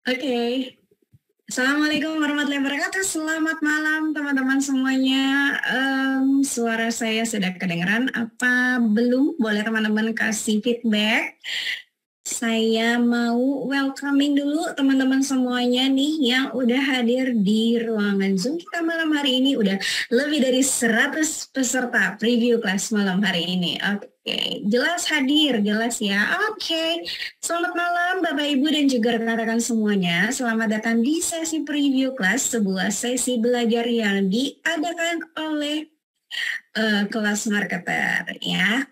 Oke. Assalamualaikum warahmatullahi wabarakatuh. Selamat malam teman-teman semuanya. Suara saya sudah kedengeran apa belum? Boleh teman-teman kasih feedback. Saya mau welcoming dulu teman-teman semuanya nih yang udah hadir di ruangan Zoom kita malam hari ini. Udah lebih dari 100 peserta preview kelas malam hari ini. Oke, jelas hadir, jelas ya. Oke, selamat malam Bapak Ibu dan juga rekan-rekan semuanya. Selamat datang di sesi preview kelas, sebuah sesi belajar yang diadakan oleh kelas marketer ya.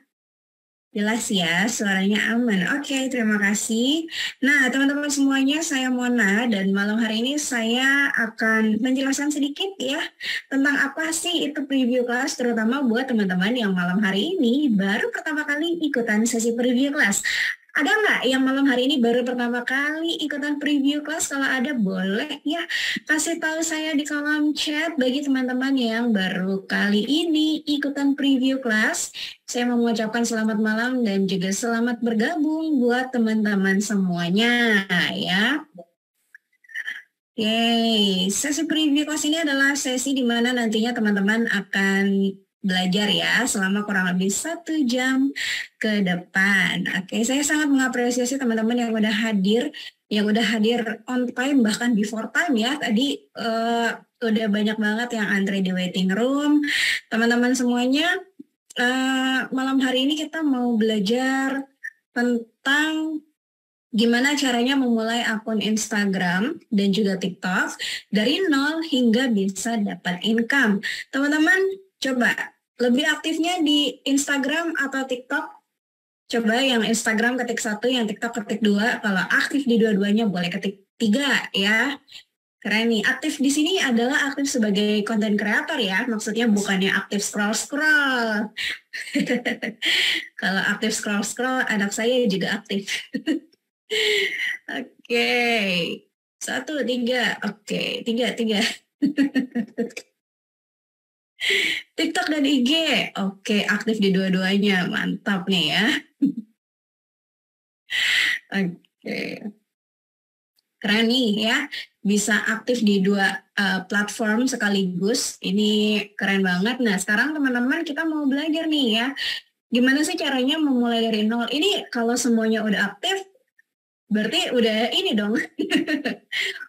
Jelas ya, suaranya aman. Oke, terima kasih. Nah, teman-teman semuanya, saya Mona dan malam hari ini saya akan menjelaskan sedikit ya tentang apa sih itu preview kelas, terutama buat teman-teman yang malam hari ini baru pertama kali ikutan sesi preview kelas. Ada nggak yang malam hari ini baru pertama kali ikutan preview kelas? Kalau ada, boleh ya kasih tahu saya di kolom chat bagi teman-teman yang baru kali ini ikutan preview kelas. Saya mau mengucapkan selamat malam dan juga selamat bergabung buat teman-teman semuanya ya. Oke, sesi preview kelas ini adalah sesi di mana nantinya teman-teman akan belajar ya selama kurang lebih 1 jam ke depan. Oke, saya sangat mengapresiasi teman-teman yang udah hadir on time bahkan before time ya. Tadi udah banyak banget yang antre di waiting room. Teman-teman semuanya, malam hari ini kita mau belajar tentang gimana caranya memulai akun Instagram dan juga TikTok dari nol hingga bisa dapat income. Teman-teman, coba lebih aktifnya di Instagram atau TikTok? Coba yang Instagram ketik 1, yang TikTok ketik 2. Kalau aktif di dua-duanya boleh ketik 3 ya. Keren nih, aktif di sini adalah aktif sebagai content creator ya, maksudnya bukannya aktif scroll-scroll. Kalau aktif scroll-scroll, anak saya juga aktif. Oke, 1, 3, oke, 3, 3. TikTok dan IG, oke, aktif di dua-duanya, mantap nih ya. Oke, keren nih ya, bisa aktif di dua platform sekaligus, ini keren banget. Nah sekarang teman-teman kita mau belajar nih ya, gimana sih caranya memulai dari nol. Ini kalau semuanya udah aktif, berarti udah ini dong.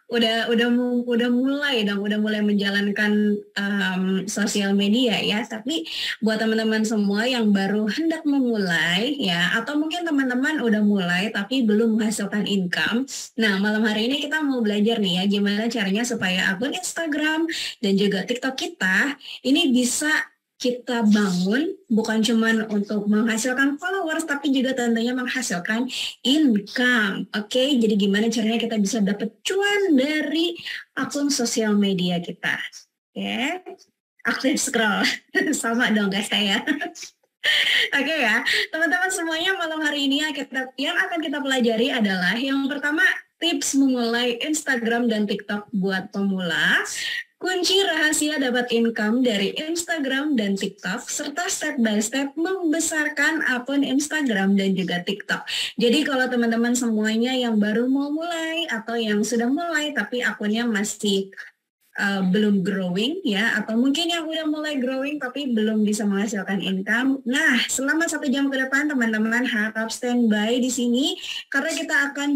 udah mulai menjalankan sosial media ya. Tapi buat teman-teman semua yang baru hendak memulai ya, atau mungkin teman-teman udah mulai tapi belum menghasilkan income. Nah, malam hari ini kita mau belajar nih ya gimana caranya supaya akun Instagram dan juga TikTok kita ini bisa kita bangun bukan cuma untuk menghasilkan followers tapi juga tentunya menghasilkan income. Oke, jadi gimana caranya kita bisa dapat cuan dari akun sosial media kita? Oke, aktif scroll. Sama dong guys saya. Oke ya, teman-teman semuanya malam hari ini yang akan kita pelajari adalah yang pertama tips memulai Instagram dan TikTok buat pemula. Kunci rahasia dapat income dari Instagram dan TikTok, serta step by step membesarkan akun Instagram dan juga TikTok. Jadi kalau teman-teman semuanya yang baru mau mulai atau yang sudah mulai tapi akunnya masih belum growing ya, atau mungkin yang udah mulai growing tapi belum bisa menghasilkan income. Nah, selama 1 jam ke depan teman-teman harap standby di sini karena kita akan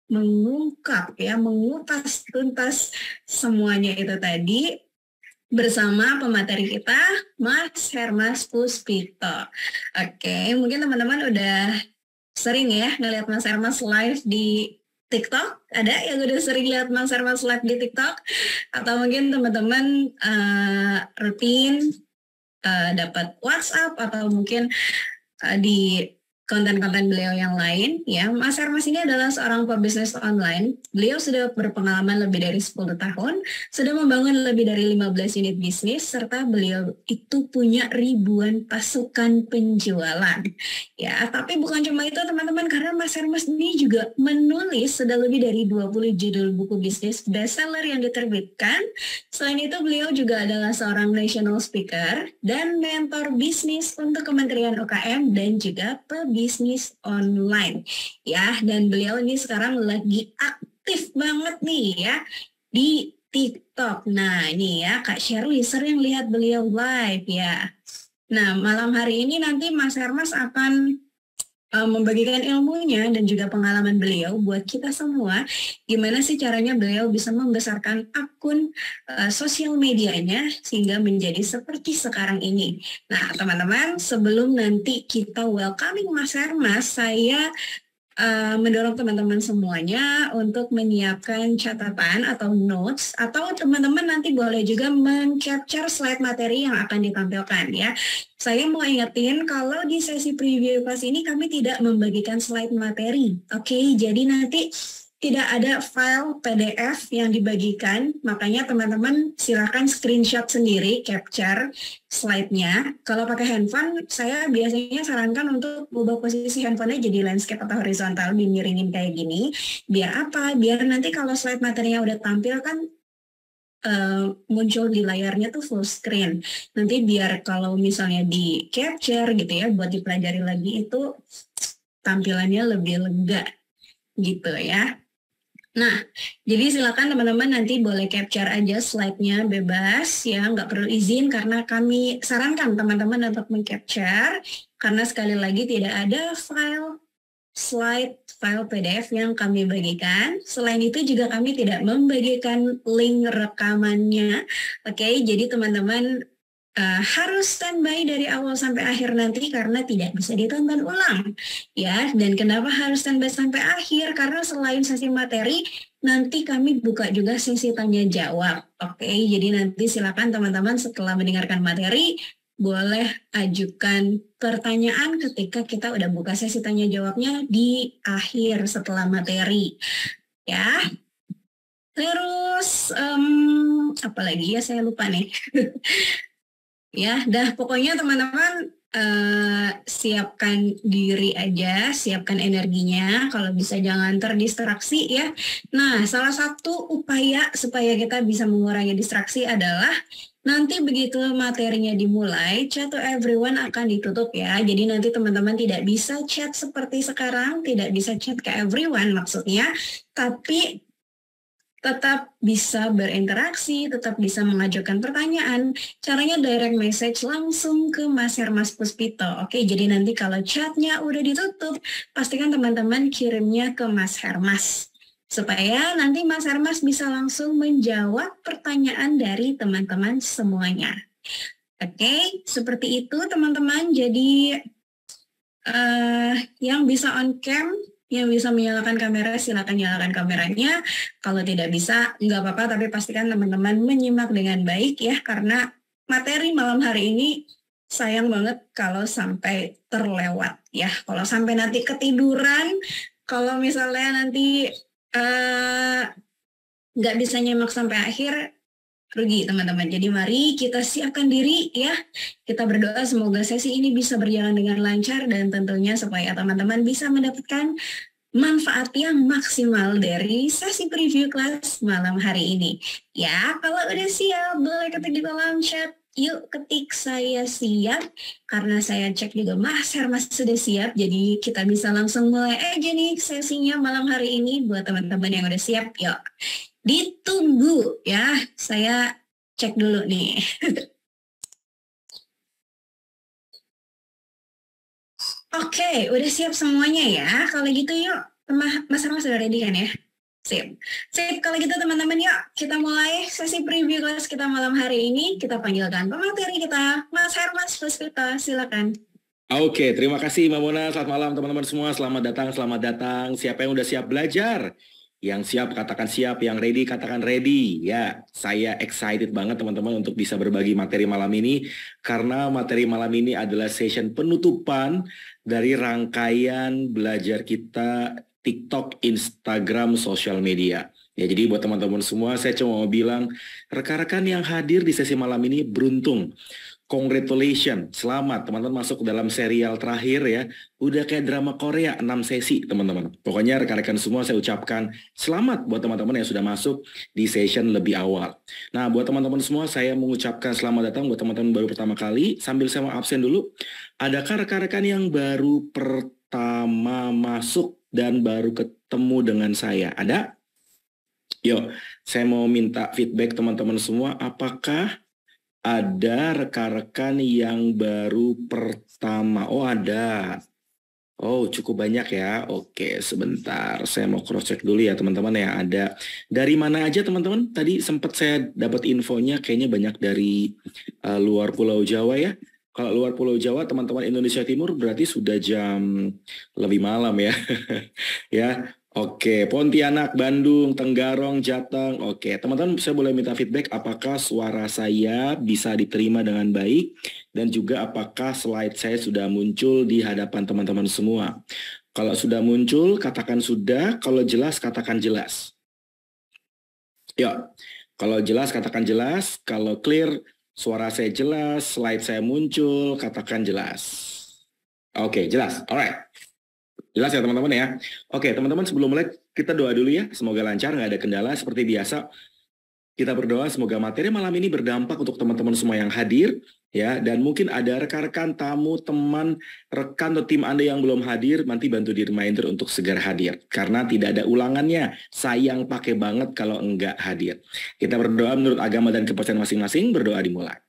mengungkap ya, mengupas tuntas semuanya itu tadi bersama pemateri kita, Mas Hermas Puspito. Oke, mungkin teman-teman udah sering ya ngelihat Mas Hermas live di TikTok. Ada yang udah sering lihat Mas Hermas live di TikTok? Atau mungkin teman-teman rutin dapat WhatsApp atau mungkin di konten-konten beliau yang lain ya. Mas Hermas ini adalah seorang pebisnis online. Beliau sudah berpengalaman lebih dari 10 tahun, sudah membangun lebih dari 15 unit bisnis, serta beliau itu punya ribuan pasukan penjualan. Ya, tapi bukan cuma itu teman-teman, karena Mas Hermas ini juga menulis sudah lebih dari 20 judul buku bisnis bestseller yang diterbitkan. Selain itu beliau juga adalah seorang national speaker dan mentor bisnis untuk Kementerian UKM dan juga pebisnis online ya, dan beliau ini sekarang lagi aktif banget nih ya di TikTok. Nah ini ya Kak Shirley sering lihat beliau live ya. Nah malam hari ini nanti Mas Hermas akan membagikan ilmunya dan juga pengalaman beliau buat kita semua. Gimana sih caranya beliau bisa membesarkan akun sosial medianya sehingga menjadi seperti sekarang ini. Nah teman-teman, sebelum nanti kita welcoming Mas Hermas, saya mendorong teman-teman semuanya untuk menyiapkan catatan atau notes, atau teman-teman nanti boleh juga men-capture slide materi yang akan ditampilkan ya. Saya mau ingetin kalau di sesi preview kelas ini kami tidak membagikan slide materi. Oke, jadi nanti tidak ada file PDF yang dibagikan, makanya teman-teman silakan screenshot sendiri, capture slide-nya. Kalau pakai handphone, saya biasanya sarankan untuk ubah posisi handphonenya jadi landscape atau horizontal, dimiringin kayak gini. Biar apa? Biar nanti kalau slide materinya udah tampil kan muncul di layarnya tuh full screen. Nanti biar kalau misalnya di capture gitu ya, buat dipelajari lagi itu tampilannya lebih lega gitu ya. Nah, jadi silakan teman-teman nanti boleh capture aja slide-nya bebas ya, nggak perlu izin karena kami sarankan teman-teman untuk meng-capture karena sekali lagi tidak ada file PDF yang kami bagikan. Selain itu juga kami tidak membagikan link rekamannya. Oke, jadi teman-teman harus standby dari awal sampai akhir nanti karena tidak bisa ditonton ulang ya. Dan kenapa harus standby sampai akhir? Karena selain sesi materi nanti kami buka juga sesi tanya jawab. Oke, jadi nanti silakan teman-teman setelah mendengarkan materi boleh ajukan pertanyaan ketika kita udah buka sesi tanya jawabnya di akhir setelah materi ya. Terus apa lagi ya, saya lupa nih. Ya, pokoknya teman-teman siapkan diri aja, siapkan energinya, kalau bisa jangan terdistraksi ya. Nah, salah satu upaya supaya kita bisa mengurangi distraksi adalah nanti begitu materinya dimulai, chat to everyone akan ditutup ya. Jadi nanti teman-teman tidak bisa chat seperti sekarang, tidak bisa chat ke everyone maksudnya, tapi tetap bisa berinteraksi, tetap bisa mengajukan pertanyaan. Caranya direct message langsung ke Mas Hermas Puspito. Oke, jadi nanti kalau chatnya udah ditutup, pastikan teman-teman kirimnya ke Mas Hermas. Supaya nanti Mas Hermas bisa langsung menjawab pertanyaan dari teman-teman semuanya. Oke, seperti itu teman-teman. Jadi yang bisa on cam, yang bisa menyalakan kamera, silakan nyalakan kameranya. Kalau tidak bisa, nggak apa-apa, tapi pastikan teman-teman menyimak dengan baik ya, karena materi malam hari ini sayang banget kalau sampai terlewat ya. Kalau sampai nanti ketiduran, kalau misalnya nanti nggak bisa nyimak sampai akhir, rugi teman-teman. Jadi mari kita siapkan diri ya. Kita berdoa semoga sesi ini bisa berjalan dengan lancar dan tentunya supaya teman-teman bisa mendapatkan manfaat yang maksimal dari sesi preview kelas malam hari ini. Ya, kalau udah siap boleh ketik di kolom chat. Yuk ketik saya siap, karena saya cek juga Mas Hermas sudah siap, jadi kita bisa langsung mulai aja nih sesinya malam hari ini buat teman-teman yang udah siap. Yuk, ditunggu ya, saya cek dulu nih. Oke, udah siap semuanya ya. Kalau gitu yuk, Mas Hermas sudah ready kan ya? Sip. Sip, kalau gitu teman-teman yuk kita mulai sesi preview kelas kita malam hari ini. Kita panggilkan pemateri kita, Mas Hermas Puspito, silakan. Oke, terima kasih Mbak Mona. Selamat malam teman-teman semua. Selamat datang, selamat datang. Siapa yang udah siap belajar? Yang siap katakan siap, yang ready katakan ready. Ya, saya excited banget teman-teman untuk bisa berbagi materi malam ini. Karena materi malam ini adalah session penutupan dari rangkaian belajar kita TikTok, Instagram, sosial media. Ya, jadi buat teman-teman semua, saya cuma mau bilang, rekan-rekan yang hadir di sesi malam ini beruntung. Congratulations, selamat teman-teman masuk ke dalam serial terakhir ya. Udah kayak drama Korea, 6 sesi teman-teman. Pokoknya rekan-rekan semua saya ucapkan selamat buat teman-teman yang sudah masuk di session lebih awal. Nah, buat teman-teman semua saya mengucapkan selamat datang buat teman-teman baru pertama kali. Sambil saya mau absen dulu, adakah rekan-rekan yang baru pertama masuk dan baru ketemu dengan saya? Ada? Yuk, saya mau minta feedback teman-teman semua. Apakah ada rekan-rekan yang baru pertama? Oh, ada. Oh, cukup banyak ya. Oke, sebentar. Saya mau cross-check dulu ya teman-teman ya. Ada dari mana aja teman-teman? Tadi sempat saya dapat infonya kayaknya banyak dari luar Pulau Jawa ya. Kalau luar Pulau Jawa, teman-teman Indonesia Timur berarti sudah jam lebih malam ya. Ya, oke. Pontianak, Bandung, Tenggarong, Jateng. Oke, teman-teman saya boleh minta feedback apakah suara saya bisa diterima dengan baik dan juga apakah slide saya sudah muncul di hadapan teman-teman semua. Kalau sudah muncul, katakan sudah. Kalau jelas, katakan jelas. Yuk, kalau jelas, katakan jelas. Kalau clear, suara saya jelas, slide saya muncul, katakan jelas. Oke, jelas. Alright. Jelas ya teman-teman ya. Oke, teman-teman sebelum mulai kita doa dulu ya. Semoga lancar, nggak ada kendala. Seperti biasa, kita berdoa semoga materi malam ini berdampak untuk teman-teman semua yang hadir. Ya, dan mungkin ada rekan-rekan, tamu, teman, rekan atau tim Anda yang belum hadir, nanti bantu di reminder untuk segera hadir. Karena tidak ada ulangannya. Sayang pakai banget kalau enggak hadir. Kita berdoa menurut agama dan kepercayaan masing-masing, berdoa dimulai.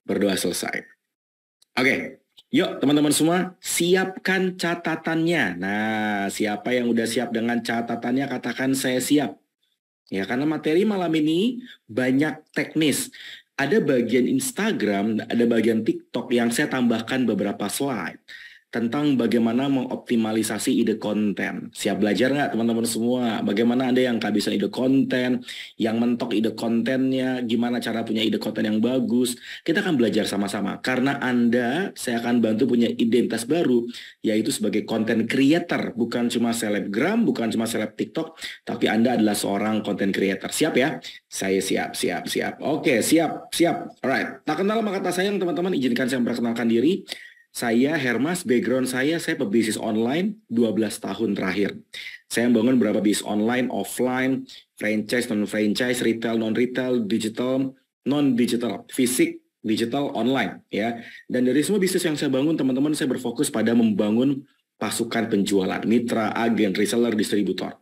Berdoa selesai. Oke, yuk teman-teman semua, siapkan catatannya. Nah, siapa yang udah siap dengan catatannya, katakan saya siap. Ya, karena materi malam ini banyak teknis. Ada bagian Instagram, ada bagian TikTok yang saya tambahkan beberapa slide tentang bagaimana mengoptimalisasi ide konten. Siap belajar nggak teman-teman semua? Bagaimana Anda yang kehabisan ide konten, yang mentok ide kontennya, gimana cara punya ide konten yang bagus. Kita akan belajar sama-sama. Karena Anda, saya akan bantu punya identitas baru, yaitu sebagai content creator. Bukan cuma selebgram, bukan cuma seleb TikTok, tapi Anda adalah seorang content creator. Siap ya? Saya siap. Oke, siap. Alright. Tak kenal maka tak sayang teman-teman, izinkan saya memperkenalkan diri. Saya Hermas, background saya pebisnis online 12 tahun terakhir. Saya membangun beberapa bisnis online, offline, franchise, non-franchise, retail, non-retail, digital, non-digital, fisik, digital, online. Ya. Dan dari semua bisnis yang saya bangun, teman-teman, saya berfokus pada membangun pasukan penjualan, mitra, agen, reseller, distributor.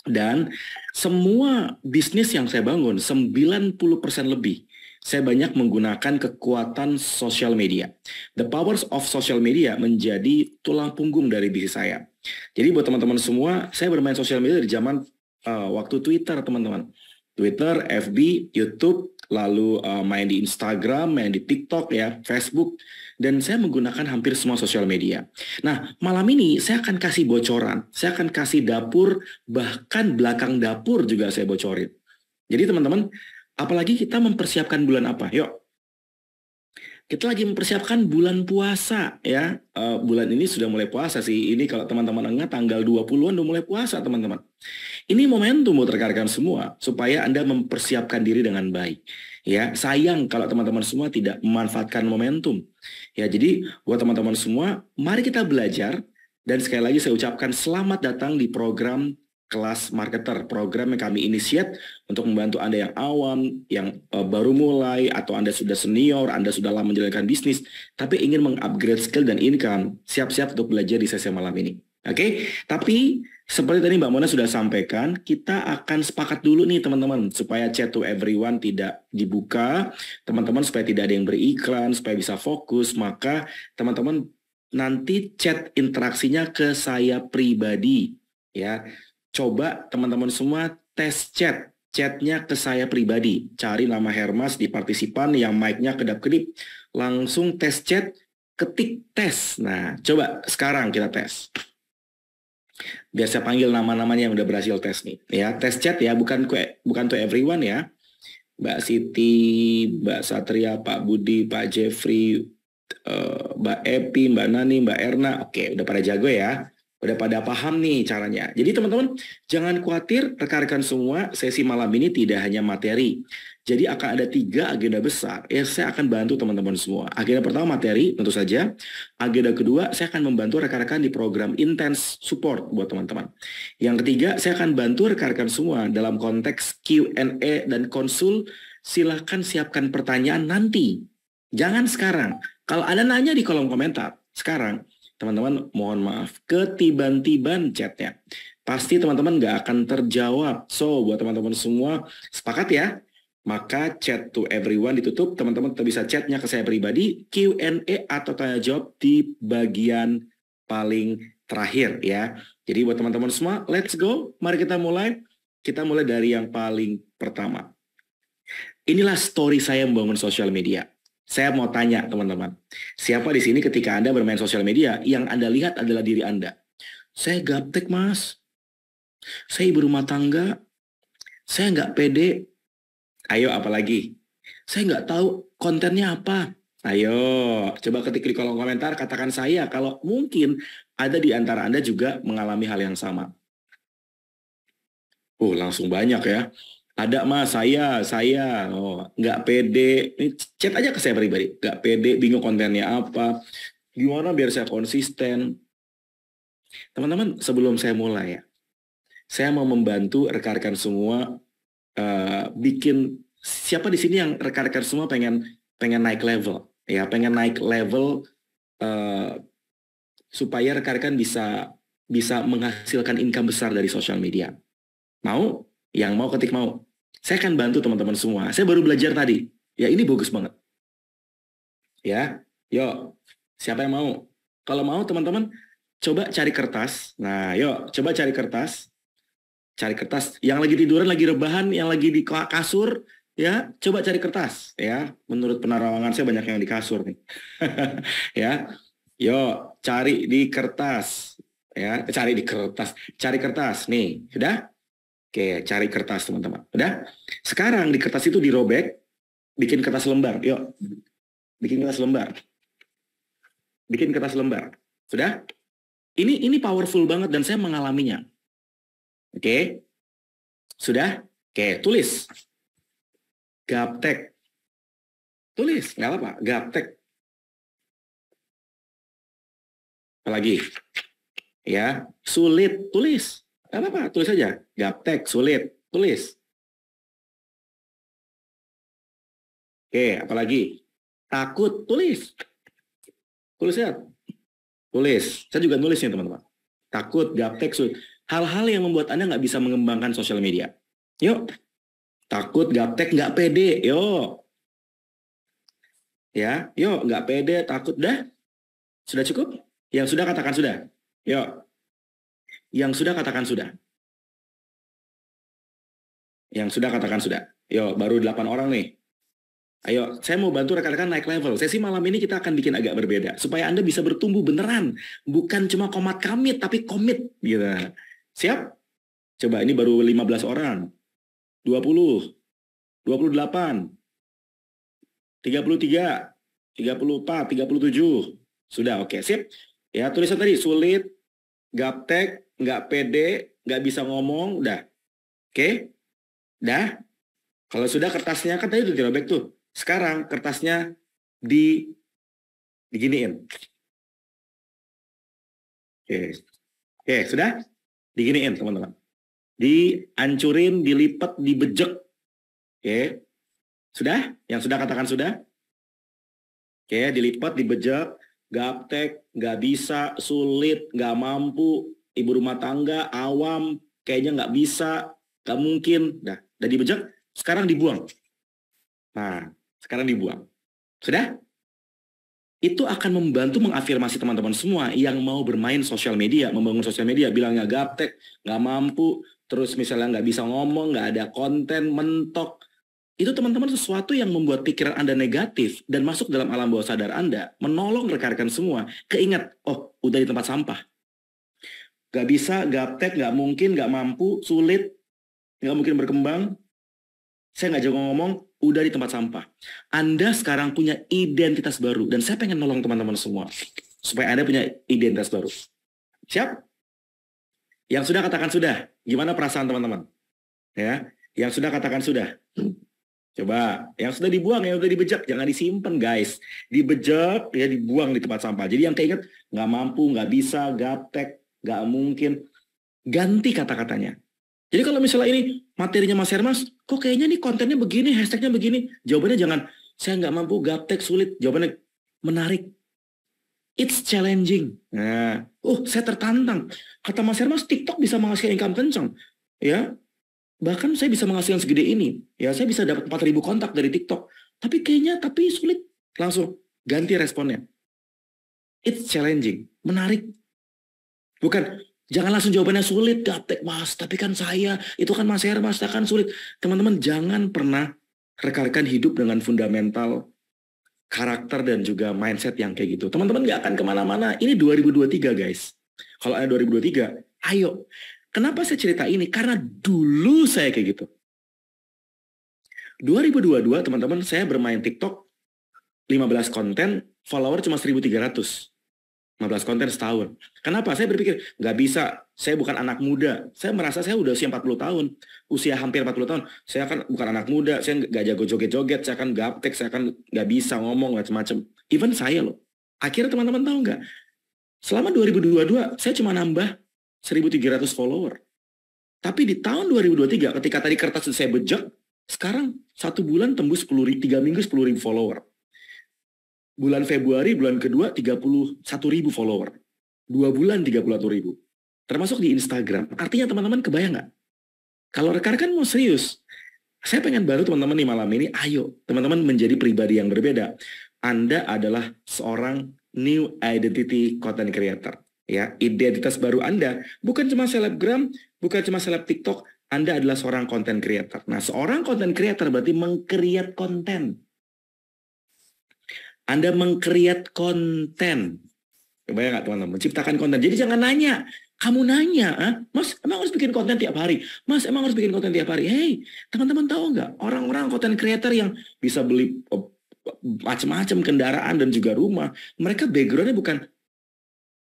Dan semua bisnis yang saya bangun, 90% lebih, saya banyak menggunakan kekuatan sosial media. The powers of social media menjadi tulang punggung dari bisnis saya. Jadi buat teman-teman semua, saya bermain sosial media dari zaman waktu Twitter, teman-teman. Twitter, FB, YouTube, lalu main di Instagram, main di TikTok, ya, Facebook. Dan saya menggunakan hampir semua sosial media. Nah, malam ini saya akan kasih bocoran. Saya akan kasih dapur, bahkan belakang dapur juga saya bocorin. Jadi teman-teman, apalagi kita mempersiapkan bulan apa? Yuk, kita lagi mempersiapkan bulan puasa ya. Bulan ini sudah mulai puasa sih. Ini kalau teman-teman ingat tanggal 20-an udah mulai puasa teman-teman. Ini momentum buat rekan-rekan semua supaya Anda mempersiapkan diri dengan baik. Ya, sayang kalau teman-teman semua tidak memanfaatkan momentum. Ya, jadi buat teman-teman semua, mari kita belajar dan sekali lagi saya ucapkan selamat datang di program Kelas Marketer, program yang kami inisiat untuk membantu Anda yang awam, yang baru mulai, atau Anda sudah senior, Anda sudah lama menjalankan bisnis, tapi ingin mengupgrade skill dan income, siap-siap untuk belajar di sesi malam ini. Oke, tapi seperti tadi Mbak Mona sudah sampaikan, kita akan sepakat dulu nih teman-teman, supaya chat to everyone tidak dibuka, teman-teman supaya tidak ada yang beriklan, supaya bisa fokus, maka teman-teman nanti chat interaksinya ke saya pribadi, ya. Coba teman-teman semua tes chatnya ke saya pribadi. Cari nama Hermas di partisipan yang mic-nya kedap-kedip. Langsung tes chat, ketik tes. Nah, coba sekarang kita tes. Biar saya panggil nama-namanya yang udah berhasil tes nih. Ya, tes chat ya, bukan to everyone ya. Mbak Siti, Mbak Satria, Pak Budi, Pak Jeffrey, Mbak Epi, Mbak Nani, Mbak Erna. Oke, udah pada jago ya. Udah pada paham nih caranya. Jadi teman-teman, jangan khawatir, rekan-rekan semua, sesi malam ini tidak hanya materi. Jadi akan ada 3 agenda besar. Ya, saya akan bantu teman-teman semua. Agenda pertama materi, tentu saja. Agenda kedua, saya akan membantu rekan-rekan di program intense support buat teman-teman. Yang ketiga, saya akan bantu rekan-rekan semua dalam konteks Q&A dan konsul. Silahkan siapkan pertanyaan nanti. Jangan sekarang. Kalau ada nanya di kolom komentar, sekarang, teman-teman mohon maaf, ketiban-tiban chatnya. Pasti teman-teman nggak akan terjawab. So, buat teman-teman semua, sepakat ya? Maka chat to everyone ditutup, teman-teman bisa chatnya ke saya pribadi, Q&A atau tanya jawab di bagian paling terakhir ya. Jadi buat teman-teman semua, let's go, mari kita mulai. Kita mulai dari yang paling pertama. Inilah story saya membangun sosial media. Saya mau tanya teman-teman, siapa di sini ketika Anda bermain sosial media, yang Anda lihat adalah diri Anda? Saya gaptek mas, saya ibu rumah tangga, saya nggak pede. Ayo apalagi? Saya nggak tahu kontennya apa. Ayo, coba ketik di kolom komentar, katakan saya kalau mungkin ada di antara Anda juga mengalami hal yang sama. Langsung banyak ya. Ada mas, saya, nggak pede. Ini chat aja ke saya pribadi. Nggak pede, bingung kontennya apa. Gimana biar saya konsisten? Teman-teman, sebelum saya mulai ya, saya mau membantu rekan-rekan semua bikin, siapa di sini yang rekan-rekan semua pengen naik level ya, pengen naik level supaya rekan-rekan bisa menghasilkan income besar dari sosial media. Mau? Yang mau ketik mau. Saya akan bantu teman-teman semua. Saya baru belajar tadi. Ya ini bagus banget. Ya, yuk. Siapa yang mau? Kalau mau teman-teman coba cari kertas. Nah, yuk coba cari kertas. Cari kertas, yang lagi tiduran, lagi rebahan, yang lagi di kasur, ya coba cari kertas, ya. Menurut penerawangan saya banyak yang di kasur nih, ya. Yo, cari di kertas, ya. Cari kertas, nih, sudah? Oke, cari kertas teman-teman, udah? Sekarang di kertas itu dirobek, bikin kertas lembar, yuk. Bikin kertas lembar, sudah? Ini powerful banget dan saya mengalaminya. Oke, sudah? Oke, tulis. Gaptek. Tulis, nggak apa-apa, gaptek. Apalagi? Ya, sulit, tulis. Nggak apa-apa, tulis aja. Gaptek, sulit, tulis. Oke, apalagi? Takut, tulis. Tulis ya. Tulis. Saya juga nulis nih teman-teman. Takut, gaptek, sulit. Hal-hal yang membuat Anda nggak bisa mengembangkan sosial media. Yuk. Takut, gaptek, nggak pede. Yuk. Ya, yuk, nggak pede, takut, dah. Sudah cukup? Yang sudah katakan sudah. Yuk. Yang sudah katakan sudah. Yang sudah katakan sudah. Yuk, baru 8 orang nih. Ayo, saya mau bantu rekan-rekan naik level. Sesi malam ini kita akan bikin agak berbeda. Supaya Anda bisa bertumbuh beneran. Bukan cuma komat kamit, tapi komit. Gitu. Siap? Coba, ini baru 15 orang. 20. 28. 33. 34. 37. Sudah, oke. Sip. Ya, tulisan tadi. Sulit, gaptek, nggak pede, nggak bisa ngomong. Udah. Oke? Udah? Kalau sudah kertasnya, kan tadi udah dirobek tuh. Sekarang kertasnya diginiin. Oke, sudah? Diginiin, teman-teman. Dihancurin, dilipat, dibejek. Oke. Sudah? Yang sudah katakan sudah? Oke, dilipat, dibejek, gaptek, nggak bisa, sulit, nggak mampu, ibu rumah tangga, awam, kayaknya nggak bisa, nggak mungkin. Udah dibejek, sekarang dibuang. Nah, sekarang dibuang. Sudah? Itu akan membantu mengafirmasi teman-teman semua yang mau bermain sosial media, membangun sosial media, bilangnya gaptek, nggak mampu, terus misalnya nggak bisa ngomong, nggak ada konten, mentok. Itu teman-teman sesuatu yang membuat pikiran Anda negatif dan masuk dalam alam bawah sadar Anda, menolong rekan-rekan semua, keingat, oh udah di tempat sampah. Nggak bisa, gaptek, nggak mungkin, nggak mampu, sulit, nggak mungkin berkembang, saya nggak jago ngomong, udah di tempat sampah. Anda sekarang punya identitas baru. Dan saya pengen nolong teman-teman semua. Supaya Anda punya identitas baru. Siap? Yang sudah katakan sudah. Gimana perasaan teman-teman? Ya, yang sudah katakan sudah. Coba. Yang sudah dibuang, yang sudah dibejek. Jangan disimpan guys. Dibejek, ya dibuang di tempat sampah. Jadi yang keinget, nggak mampu, nggak bisa, gaptek, nggak mungkin. Ganti kata-katanya. Jadi kalau misalnya ini materinya Mas Hermas, kok kayaknya nih kontennya begini, hashtagnya begini. Jawabannya jangan, saya nggak mampu, gaptek, sulit. Jawabannya menarik. It's challenging. Nah, saya tertantang. Kata Mas Hermas, TikTok bisa menghasilkan income kencang. Ya, bahkan saya bisa menghasilkan segede ini. Ya, saya bisa dapat 4.000 kontak dari TikTok. Tapi sulit. Langsung ganti responnya. It's challenging. Menarik. Bukan, jangan langsung jawabannya sulit. Gaptek Mas, tapi kan saya. Itu kan Mas Hermas, kan sulit. Teman-teman, jangan pernah rekarkan hidup dengan fundamental karakter dan juga mindset yang kayak gitu. Teman-teman nggak akan kemana-mana. Ini 2023 guys. Kalau ada 2023, ayo. Kenapa saya cerita ini? Karena dulu saya kayak gitu. 2022 teman-teman, saya bermain TikTok 15 konten, follower cuma 1.300. 15 konten setahun. Kenapa? Saya berpikir, nggak bisa. Saya bukan anak muda. Saya merasa saya udah usia 40 tahun. Usia hampir 40 tahun. Saya kan bukan anak muda. Saya nggak jago joget-joget. Saya kan gaptek. Saya kan nggak bisa ngomong macam-macam. Even saya loh. Akhirnya teman-teman tahu nggak? Selama 2022, saya cuma nambah 1.300 follower. Tapi di tahun 2023, ketika tadi kertas saya bejek, sekarang 1 bulan tembus 3 minggu 10.000 follower. Bulan Februari, bulan kedua 31.000 follower. 2 bulan 31.000. Termasuk di Instagram. Artinya teman-teman kebayang nggak? Kalau rekan-rekan mau serius, saya pengen baru teman-teman di malam ini, ayo teman-teman menjadi pribadi yang berbeda. Anda adalah seorang new identity content creator. Ya, identitas baru Anda. Bukan cuma selebgram, bukan cuma seleb TikTok, Anda adalah seorang content creator. Nah, seorang content creator berarti meng-create konten. Anda meng-create konten. Kebayang nggak teman-teman? Menciptakan konten. Jadi jangan nanya. Kamu nanya, Mas, emang harus bikin konten tiap hari? Mas, emang harus bikin konten tiap hari? Hey, teman-teman tahu nggak? Orang-orang content creator yang bisa beli macam-macam kendaraan dan juga rumah, mereka backgroundnya bukan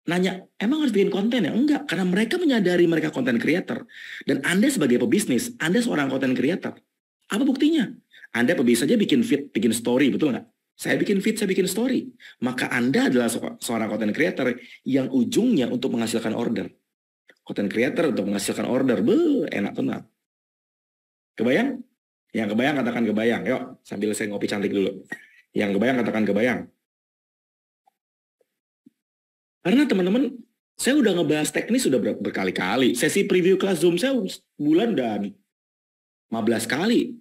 nanya, emang harus bikin konten ya? Enggak, karena mereka menyadari mereka content creator. Dan Anda sebagai pebisnis, Anda seorang content creator. Apa buktinya? Anda bisa aja bikin feed, bikin story, betul nggak? Saya bikin feed, saya bikin story. Maka Anda adalah seorang content creator yang ujungnya untuk menghasilkan order. Content creator untuk menghasilkan order. Enak tenang. Kebayang? Yang kebayang katakan kebayang. Yuk, sambil saya ngopi cantik dulu. Yang kebayang katakan kebayang. Karena teman-teman, saya udah ngebahas teknis sudah berkali-kali. Sesi preview kelas Zoom saya bulan dan 15 kali.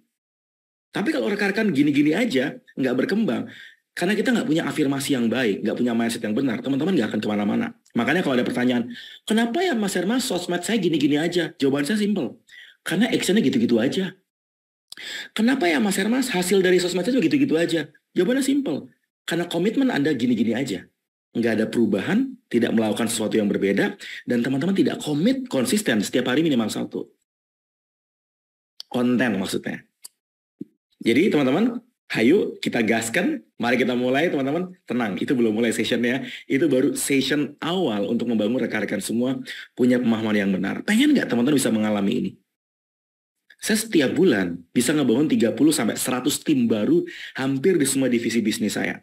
Tapi kalau rekan-rekan gini-gini aja, nggak berkembang. Karena kita nggak punya afirmasi yang baik, nggak punya mindset yang benar, teman-teman nggak akan kemana-mana. Makanya kalau ada pertanyaan, kenapa ya Mas Hermas sosmed saya gini-gini aja? Jawaban saya simple. Karena actionnya gitu-gitu aja. Kenapa ya Mas Hermas hasil dari sosmed saya gitu-gitu aja? Jawabannya simple. Karena komitmen Anda gini-gini aja. Nggak ada perubahan, tidak melakukan sesuatu yang berbeda, dan teman-teman tidak komit konsisten setiap hari minimal 1. Konten maksudnya. Jadi teman-teman, hayu kita gaskan, mari kita mulai teman-teman. Tenang, itu belum mulai sessionnya, itu baru session awal untuk membangun rekan-rekan semua punya pemahaman yang benar. Pengen nggak teman-teman bisa mengalami ini? Saya setiap bulan bisa ngebangun 30-100 tim baru hampir di semua divisi bisnis saya.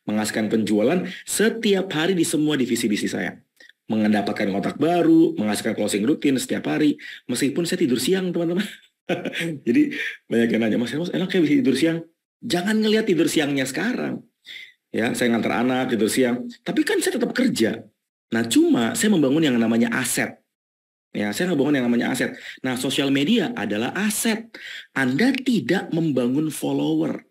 Menghasilkan penjualan setiap hari di semua divisi bisnis saya. Mendapatkan kontak baru, menghasilkan closing rutin setiap hari, meskipun saya tidur siang teman-teman. Jadi banyak yang nanya, Mas enak kayak bisa tidur siang? Jangan ngelihat tidur siangnya sekarang. Ya, saya ngantar anak tidur siang. Tapi kan saya tetap kerja. Nah, cuma saya membangun yang namanya aset. Ya, saya membangun yang namanya aset. Nah, sosial media adalah aset. Anda tidak membangun follower.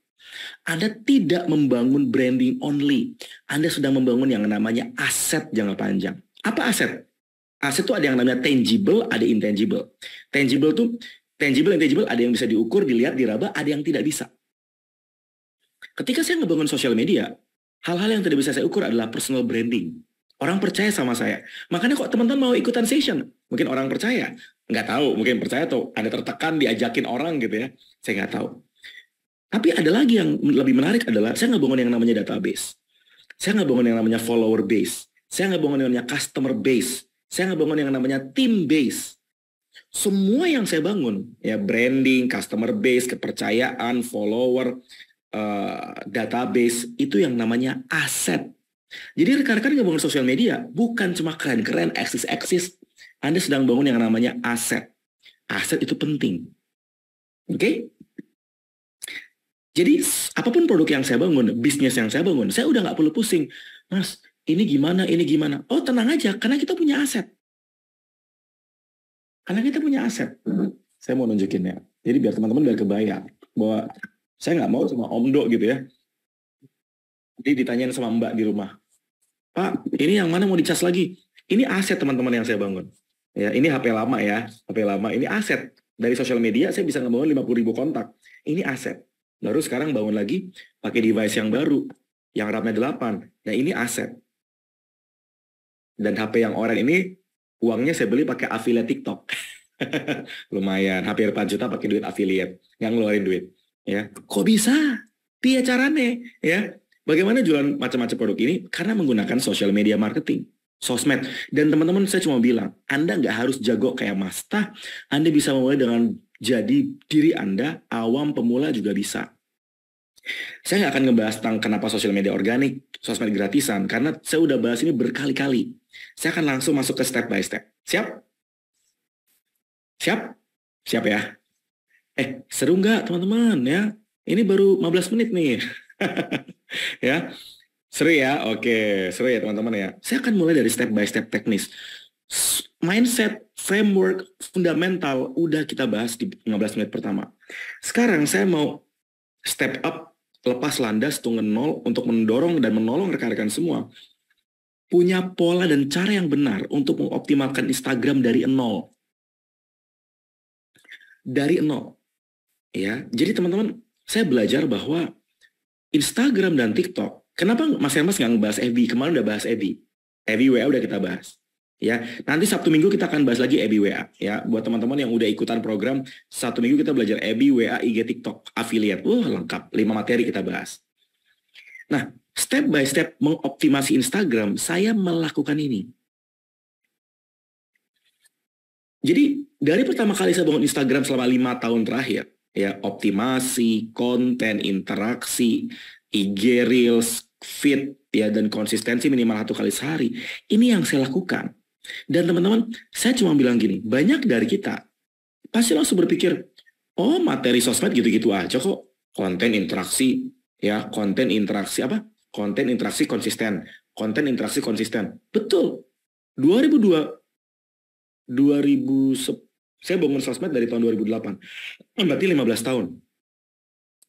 Anda tidak membangun branding only. Anda sedang membangun yang namanya aset jangka panjang. Apa aset? Aset itu ada yang namanya tangible, ada intangible. Tangible tuh intangible ada yang bisa diukur, dilihat, diraba, ada yang tidak bisa. Ketika saya ngebangun sosial media, hal-hal yang tidak bisa saya ukur adalah personal branding. Orang percaya sama saya. Makanya kok teman-teman mau ikutan session? Mungkin orang percaya. Nggak tahu, mungkin percaya atau Anda tertekan, diajakin orang gitu ya. Saya nggak tahu. Tapi ada lagi yang lebih menarik adalah saya ngebangun yang namanya database. Saya ngebangun yang namanya follower base. Saya ngebangun yang namanya customer base. Saya ngebangun yang namanya team base. Semua yang saya bangun, ya branding, customer base, kepercayaan, follower, database, itu yang namanya aset. Jadi rekan-rekan yang bangun sosial media, bukan cuma keren-keren, eksis-eksis. Anda sedang bangun yang namanya aset. Aset itu penting. Oke? Jadi apapun produk yang saya bangun, bisnis yang saya bangun, saya udah nggak perlu pusing. Mas, ini gimana, ini gimana. Oh tenang aja, karena kita punya aset. Karena kita punya aset. Saya mau nunjukin ya. Jadi biar teman-teman biar kebayang bahwa saya nggak mau sama Om Do gitu ya. Jadi ditanyain sama Mbak di rumah, Pak, ini yang mana mau dicas lagi? Ini aset teman-teman yang saya bangun. Ya, ini HP lama ya, HP lama. Ini aset. Dari sosial media saya bisa ngebangun 50.000 kontak. Ini aset. Baru sekarang bangun lagi pakai device yang baru, yang RAM-nya 8. Nah ini aset. Dan HP yang oranye ini uangnya saya beli pakai affiliate TikTok. Lumayan, hampir 4 juta pakai duit affiliate, nggak ngeluarin duit. Ya, kok bisa? Dia caranya, ya. Bagaimana jualan macam-macam produk ini? Karena menggunakan social media marketing, sosmed. Dan teman-teman saya cuma bilang, Anda nggak harus jago kayak Mas Tah. Anda bisa mulai dengan jadi diri Anda, awam pemula juga bisa. Saya nggak akan ngebahas tentang kenapa sosial media organik, sosmed gratisan, karena saya udah bahas ini berkali-kali. Saya akan langsung masuk ke step by step. Siap? Siap? Siap ya? Seru nggak teman-teman ya? Ini baru 15 menit nih. Ya, seru ya? Oke, seru ya teman-teman ya. Saya akan mulai dari step by step teknis. Mindset, framework, fundamental, udah kita bahas di 15 menit pertama. Sekarang saya mau step up, lepas landas, tunggu nol, untuk mendorong dan menolong rekan-rekan semua punya pola dan cara yang benar untuk mengoptimalkan Instagram dari nol. Dari nol. Ya, jadi teman-teman, saya belajar bahwa Instagram dan TikTok, kenapa Mas Hermas nggak ngebahas FB? Kemarin udah bahas FB. FB WA udah kita bahas. Ya, nanti Sabtu Minggu kita akan bahas lagi FB WA. Ya, buat teman-teman yang udah ikutan program, Sabtu Minggu kita belajar FB WA IG TikTok affiliate. Lengkap, 5 materi kita bahas. Nah, step by step mengoptimasi Instagram, saya melakukan ini. Jadi, dari pertama kali saya bangun Instagram selama 5 tahun terakhir, ya, optimasi, konten, interaksi, IG Reels, feed, ya, dan konsistensi minimal 1 kali sehari. Ini yang saya lakukan. Dan teman-teman, saya cuma bilang gini, banyak dari kita pasti langsung berpikir, oh materi sosmed gitu-gitu aja kok. Konten interaksi, ya, konten interaksi apa? Konten interaksi konsisten. Konten interaksi konsisten. Betul. 2000, saya bangun sosmed dari tahun 2008. Berarti 15 tahun.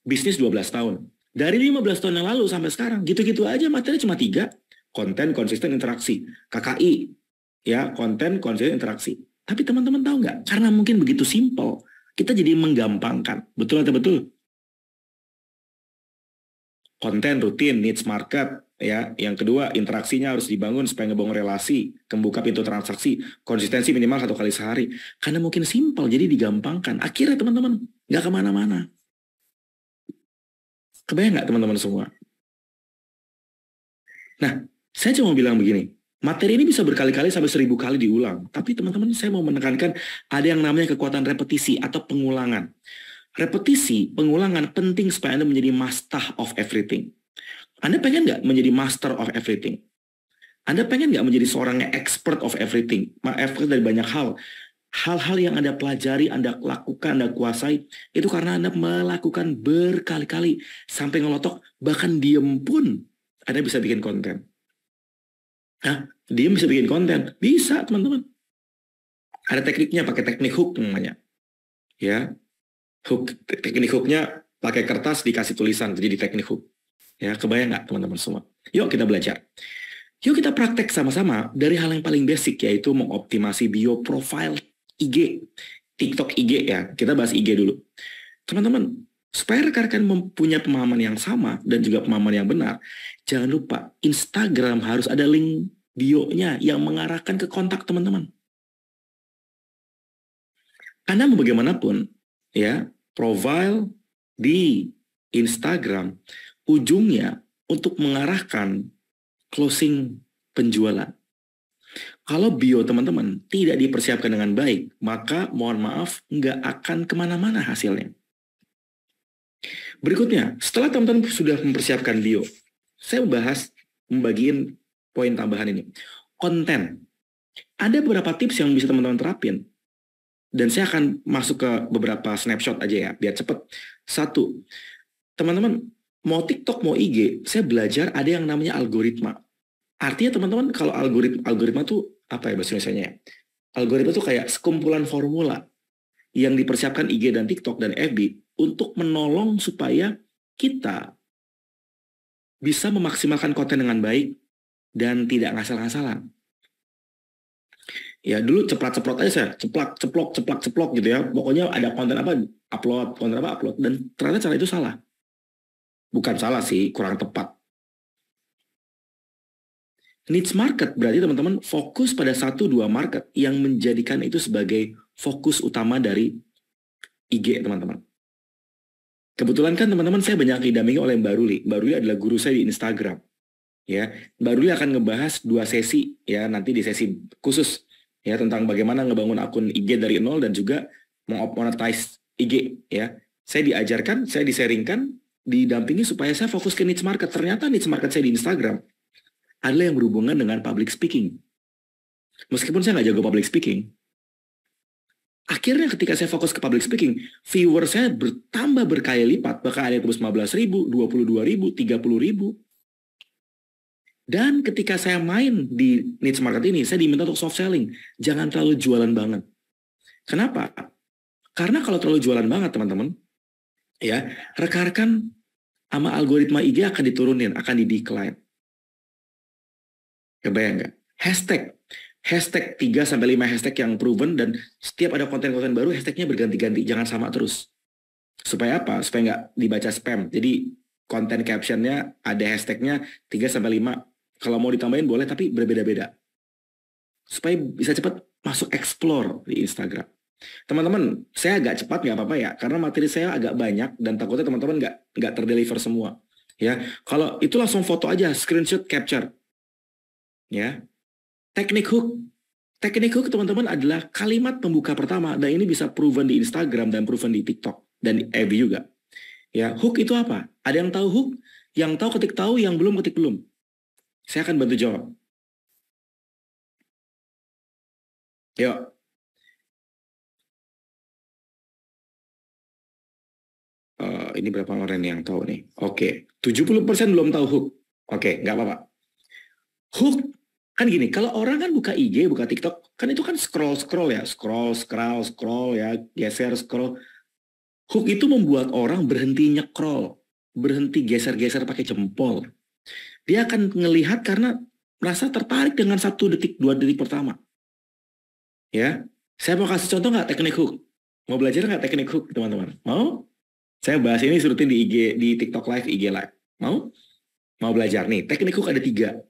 Bisnis 12 tahun. Dari 15 tahun yang lalu sampai sekarang, gitu-gitu aja materi cuma 3. Konten, konsisten, interaksi. KKI. Ya, konten, konsisten, interaksi. Tapi teman-teman tahu nggak? Karena mungkin begitu simpel, kita jadi menggampangkan. Betul atau betul? Konten rutin, needs market. Ya, yang kedua, interaksinya harus dibangun supaya ngebangun relasi, membuka pintu transaksi, konsistensi minimal 1 kali sehari. Karena mungkin simpel, jadi digampangkan. Akhirnya teman-teman nggak kemana-mana. Kebayang nggak teman-teman semua? Nah, saya cuma bilang begini, materi ini bisa berkali-kali sampai 1000 kali diulang. Tapi teman-teman, saya mau menekankan ada yang namanya kekuatan repetisi atau pengulangan. Repetisi, pengulangan penting supaya Anda menjadi master of everything. Anda pengen nggak menjadi master of everything? Anda pengen nggak menjadi seorang expert of everything? Expert dari banyak hal. Hal-hal yang Anda pelajari, Anda lakukan, Anda kuasai, itu karena Anda melakukan berkali-kali. Sampai ngelotok, bahkan diem pun Anda bisa bikin konten. Hah? Diem bisa bikin konten? Bisa, teman-teman. Ada tekniknya, pakai teknik hook namanya. Ya, hook. Teknik hooknya pakai kertas, dikasih tulisan, jadi teknik hook. Ya, kebayang nggak teman-teman semua? Yuk kita belajar. Yuk kita praktek sama-sama dari hal yang paling basic, yaitu mengoptimasi bio profile IG, TikTok IG ya. Kita bahas IG dulu. Teman-teman, supaya rekan-rekan mempunyai pemahaman yang sama dan juga pemahaman yang benar, jangan lupa Instagram harus ada link bio-nya yang mengarahkan ke kontak teman-teman. Karena mau bagaimanapun, ya, profile di Instagram ujungnya untuk mengarahkan closing penjualan. Kalau bio teman-teman tidak dipersiapkan dengan baik, maka mohon maaf nggak akan kemana-mana hasilnya. Berikutnya, setelah teman-teman sudah mempersiapkan bio, saya membagiin poin tambahan ini. Konten. Ada beberapa tips yang bisa teman-teman terapin. Dan saya akan masuk ke beberapa snapshot aja ya, biar cepet. 1, teman-teman, mau TikTok, mau IG, saya belajar ada yang namanya algoritma. Artinya teman-teman kalau algoritma tuh apa ya bahasa Indonesianya ya? Algoritma tuh kayak sekumpulan formula yang dipersiapkan IG dan TikTok dan FB untuk menolong supaya kita bisa memaksimalkan konten dengan baik dan tidak ngasal-ngasalan. Ya dulu ceplok aja saya, ceplok gitu ya. Pokoknya ada konten apa upload, dan ternyata cara itu salah. Bukan salah sih, kurang tepat. Niche market berarti teman-teman fokus pada 1-2 market yang menjadikan itu sebagai fokus utama dari IG teman-teman. Kebetulan kan teman-teman saya banyak didampingi oleh Mbak Ruli. Mbak Ruli adalah guru saya di Instagram. Ya, Mbak Ruli akan ngebahas 2 sesi ya nanti di sesi khusus ya tentang bagaimana ngebangun akun IG dari nol dan juga monetize IG ya. Saya diajarkan, saya disaringkan, didampingi supaya saya fokus ke niche market. Ternyata niche market saya di Instagram adalah yang berhubungan dengan public speaking. Meskipun saya nggak jago public speaking, akhirnya ketika saya fokus ke public speaking, viewer saya bertambah berkali lipat, bahkan ada yang tembus 15.000, 22.000, 30.000. Dan ketika saya main di niche market ini, saya diminta untuk soft selling. Jangan terlalu jualan banget. Kenapa? Karena kalau terlalu jualan banget, teman-teman, ya rekan-rekan sama algoritma IG akan diturunin, akan di-decline. Kebayang nggak? Hashtag 3-5 hashtag yang proven, dan setiap ada konten-konten baru, hashtagnya berganti-ganti. Jangan sama terus. Supaya apa? Supaya nggak dibaca spam. Jadi konten captionnya ada hashtagnya 3-5. Kalau mau ditambahin boleh, tapi berbeda-beda. Supaya bisa cepat masuk explore di Instagram. Teman-teman, saya agak cepat nggak apa-apa ya, karena materi saya agak banyak dan takutnya teman-teman nggak terdeliver semua. Ya, kalau itu langsung foto aja, screenshot, capture. Ya, teknik hook teman-teman adalah kalimat pembuka pertama, dan ini bisa proven di Instagram dan proven di TikTok dan di FB juga. Ya, hook itu apa? Ada yang tahu hook? Yang tahu ketik tahu, yang belum ketik belum. Saya akan bantu jawab. Yuk. Ini berapa orang yang tahu nih? Oke, 70% belum tahu hook. Oke, nggak apa-apa. Hook kan gini, kalau orang kan buka IG, buka TikTok, kan itu kan scroll ya, scroll ya, geser, scroll. Hook itu membuat orang berhenti nyekrol, berhenti geser-geser pakai jempol. Dia akan ngelihat karena merasa tertarik dengan 1 detik, 2 detik pertama. Ya, saya mau kasih contoh nggak teknik hook? Mau belajar nggak teknik hook, teman-teman? Mau? Saya bahas ini rutin di IG, di TikTok Live, IG Live. Mau? Mau belajar nih? Teknik hook ada 3.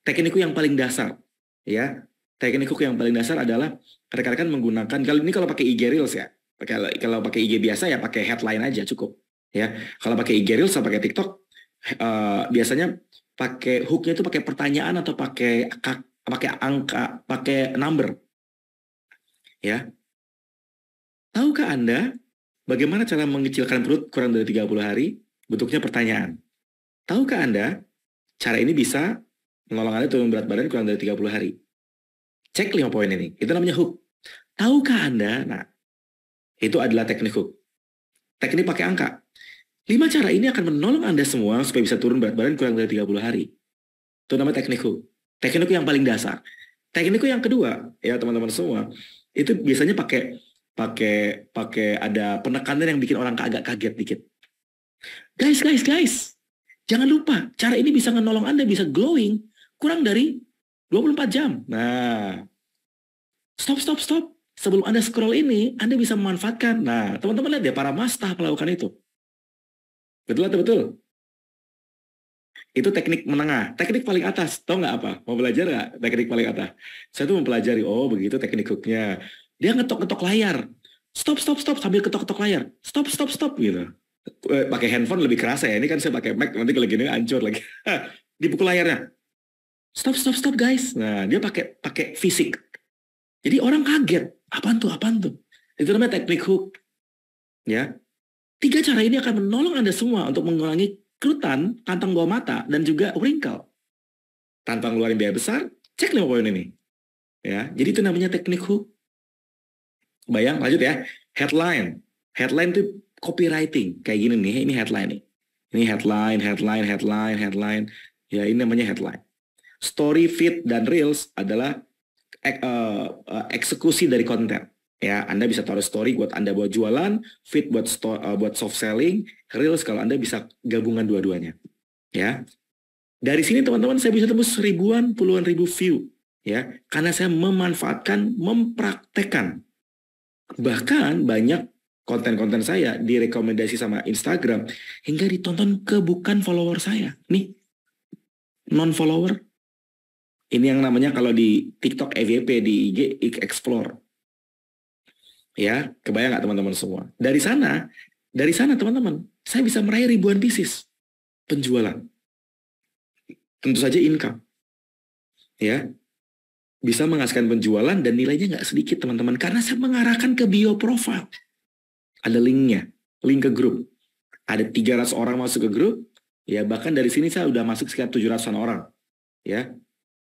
Teknik hook yang paling dasar, ya. Teknik hook yang paling dasar adalah rekan-rekan menggunakan, kalau pakai IG Reels ya. Kalau pakai IG biasa ya pakai headline aja cukup, ya. Kalau pakai IG Reels atau pakai TikTok, biasanya pakai hooknya itu pakai pertanyaan atau pakai angka, pakai number, ya. Tahukah Anda bagaimana cara mengecilkan perut kurang dari 30 hari? Bentuknya pertanyaan. Tahukah Anda cara ini bisa menolong Anda turun berat badan kurang dari 30 hari? Cek 5 poin ini. Itu namanya hook. Tahukah Anda? Nah, itu adalah teknik hook. Teknik pakai angka. 5 cara ini akan menolong Anda semua supaya bisa turun berat badan kurang dari 30 hari. Itu namanya teknik hook. Teknik hook yang paling dasar. Teknik hook yang kedua, ya teman-teman semua, itu biasanya pakai ada penekanan yang bikin orang agak kaget dikit. Guys. Jangan lupa, cara ini bisa menolong Anda bisa glowing kurang dari 24 jam. Nah, stop. Sebelum Anda scroll ini, Anda bisa memanfaatkan. Nah, teman-teman lihat ya, para master melakukan itu. Betul atau betul? Itu teknik menengah. Teknik paling atas, tahu nggak apa? Mau belajar nggak teknik paling atas? Saya tuh mempelajari, oh begitu teknik hooknya. Dia ngetok-ngetok layar. Stop, sambil ketok-ketok layar. Stop, gitu. Pakai handphone lebih kerasa ya. Ini kan saya pakai Mac, nanti kalau gini hancur lagi. Dipukul layarnya. Stop guys. Nah, dia pakai fisik. Jadi orang kaget. Apaan tuh? Itu namanya teknik hook. Ya. 3 cara ini akan menolong Anda semua untuk mengurangi kerutan, kantong bawah mata, dan juga wrinkle. Tanpa ngeluarin biaya besar, cek 5 poin ini. Ya, jadi itu namanya teknik hook. Bayang, lanjut ya. Headline itu copywriting. Kayak gini nih, ini headline nih. Ini headline. Ya, ini namanya headline. Story, feed, dan reels adalah eksekusi dari konten. Ya, Anda bisa taruh story buat Anda buat jualan, feed buat soft selling, reels kalau Anda bisa gabungan dua-duanya. Ya, dari sini teman-teman saya bisa tembus ribuan, puluhan ribu view. Ya, karena saya memanfaatkan, mempraktekkan. Bahkan banyak konten-konten saya direkomendasi sama Instagram hingga ditonton ke bukan follower saya. Nih, non-follower. Ini yang namanya kalau di TikTok EVP, di IG Explore. Ya, kebayang nggak teman-teman semua? Dari sana teman-teman, saya bisa meraih ribuan pieces penjualan. Tentu saja income. Ya, bisa menghasilkan penjualan dan nilainya nggak sedikit teman-teman. Karena saya mengarahkan ke bio profile. Ada linknya, link ke grup. Ada 300 orang masuk ke grup, ya bahkan dari sini saya udah masuk sekitar 700-an orang. Ya,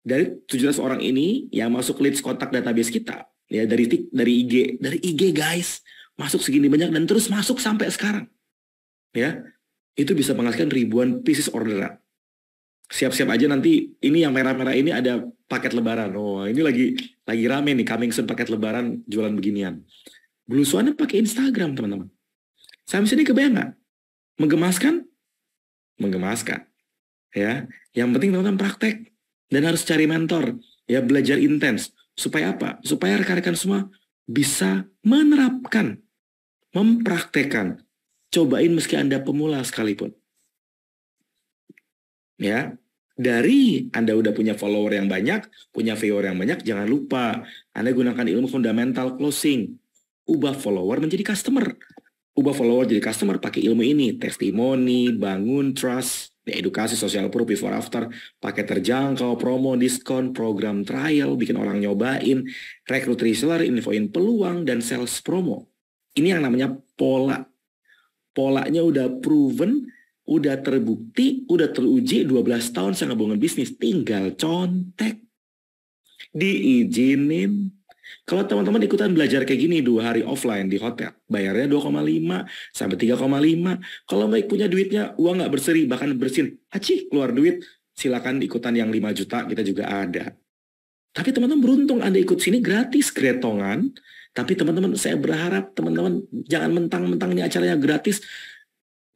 dari 700 orang ini yang masuk leads kontak database kita, ya dari IG guys, masuk segini banyak dan terus masuk sampai sekarang. Ya, itu bisa menghasilkan ribuan pieces orderan. Siap-siap aja nanti ini yang merah-merah ini ada paket lebaran. Oh, ini lagi rame nih coming soon paket lebaran jualan beginian. Belusuannya pakai Instagram, teman-teman. Sampai sini kebayang nggak? Menggemaskan? Menggemaskan. Ya, yang penting teman-teman praktek dan harus cari mentor. Ya, belajar intens. Supaya apa? Supaya rekan-rekan semua bisa menerapkan, mempraktekkan. Cobain meski Anda pemula sekalipun. Ya, dari Anda udah punya follower yang banyak, punya viewer yang banyak, jangan lupa Anda gunakan ilmu fundamental closing. Ubah follower menjadi customer. Ubah follower jadi customer pakai ilmu ini. Testimoni, bangun trust, edukasi, social proof, before after, pakai terjangkau, promo, diskon, program trial, bikin orang nyobain, rekrut reseller, infoin peluang, dan sales promo. Ini yang namanya pola. Polanya udah proven, udah terbukti, udah teruji, 12 tahun saya ngebangun bisnis. Tinggal contek. Diizinin. Kalau teman-teman ikutan belajar kayak gini 2 hari offline di hotel, bayarnya 2,5 sampai 3,5. Kalau mau punya duitnya, uang nggak berseri, bahkan bersin, keluar duit, silakan ikutan yang 5 juta, kita juga ada. Tapi teman-teman beruntung Anda ikut sini gratis, gretongan. Tapi teman-teman, saya berharap teman-teman jangan mentang-mentang ini acaranya gratis,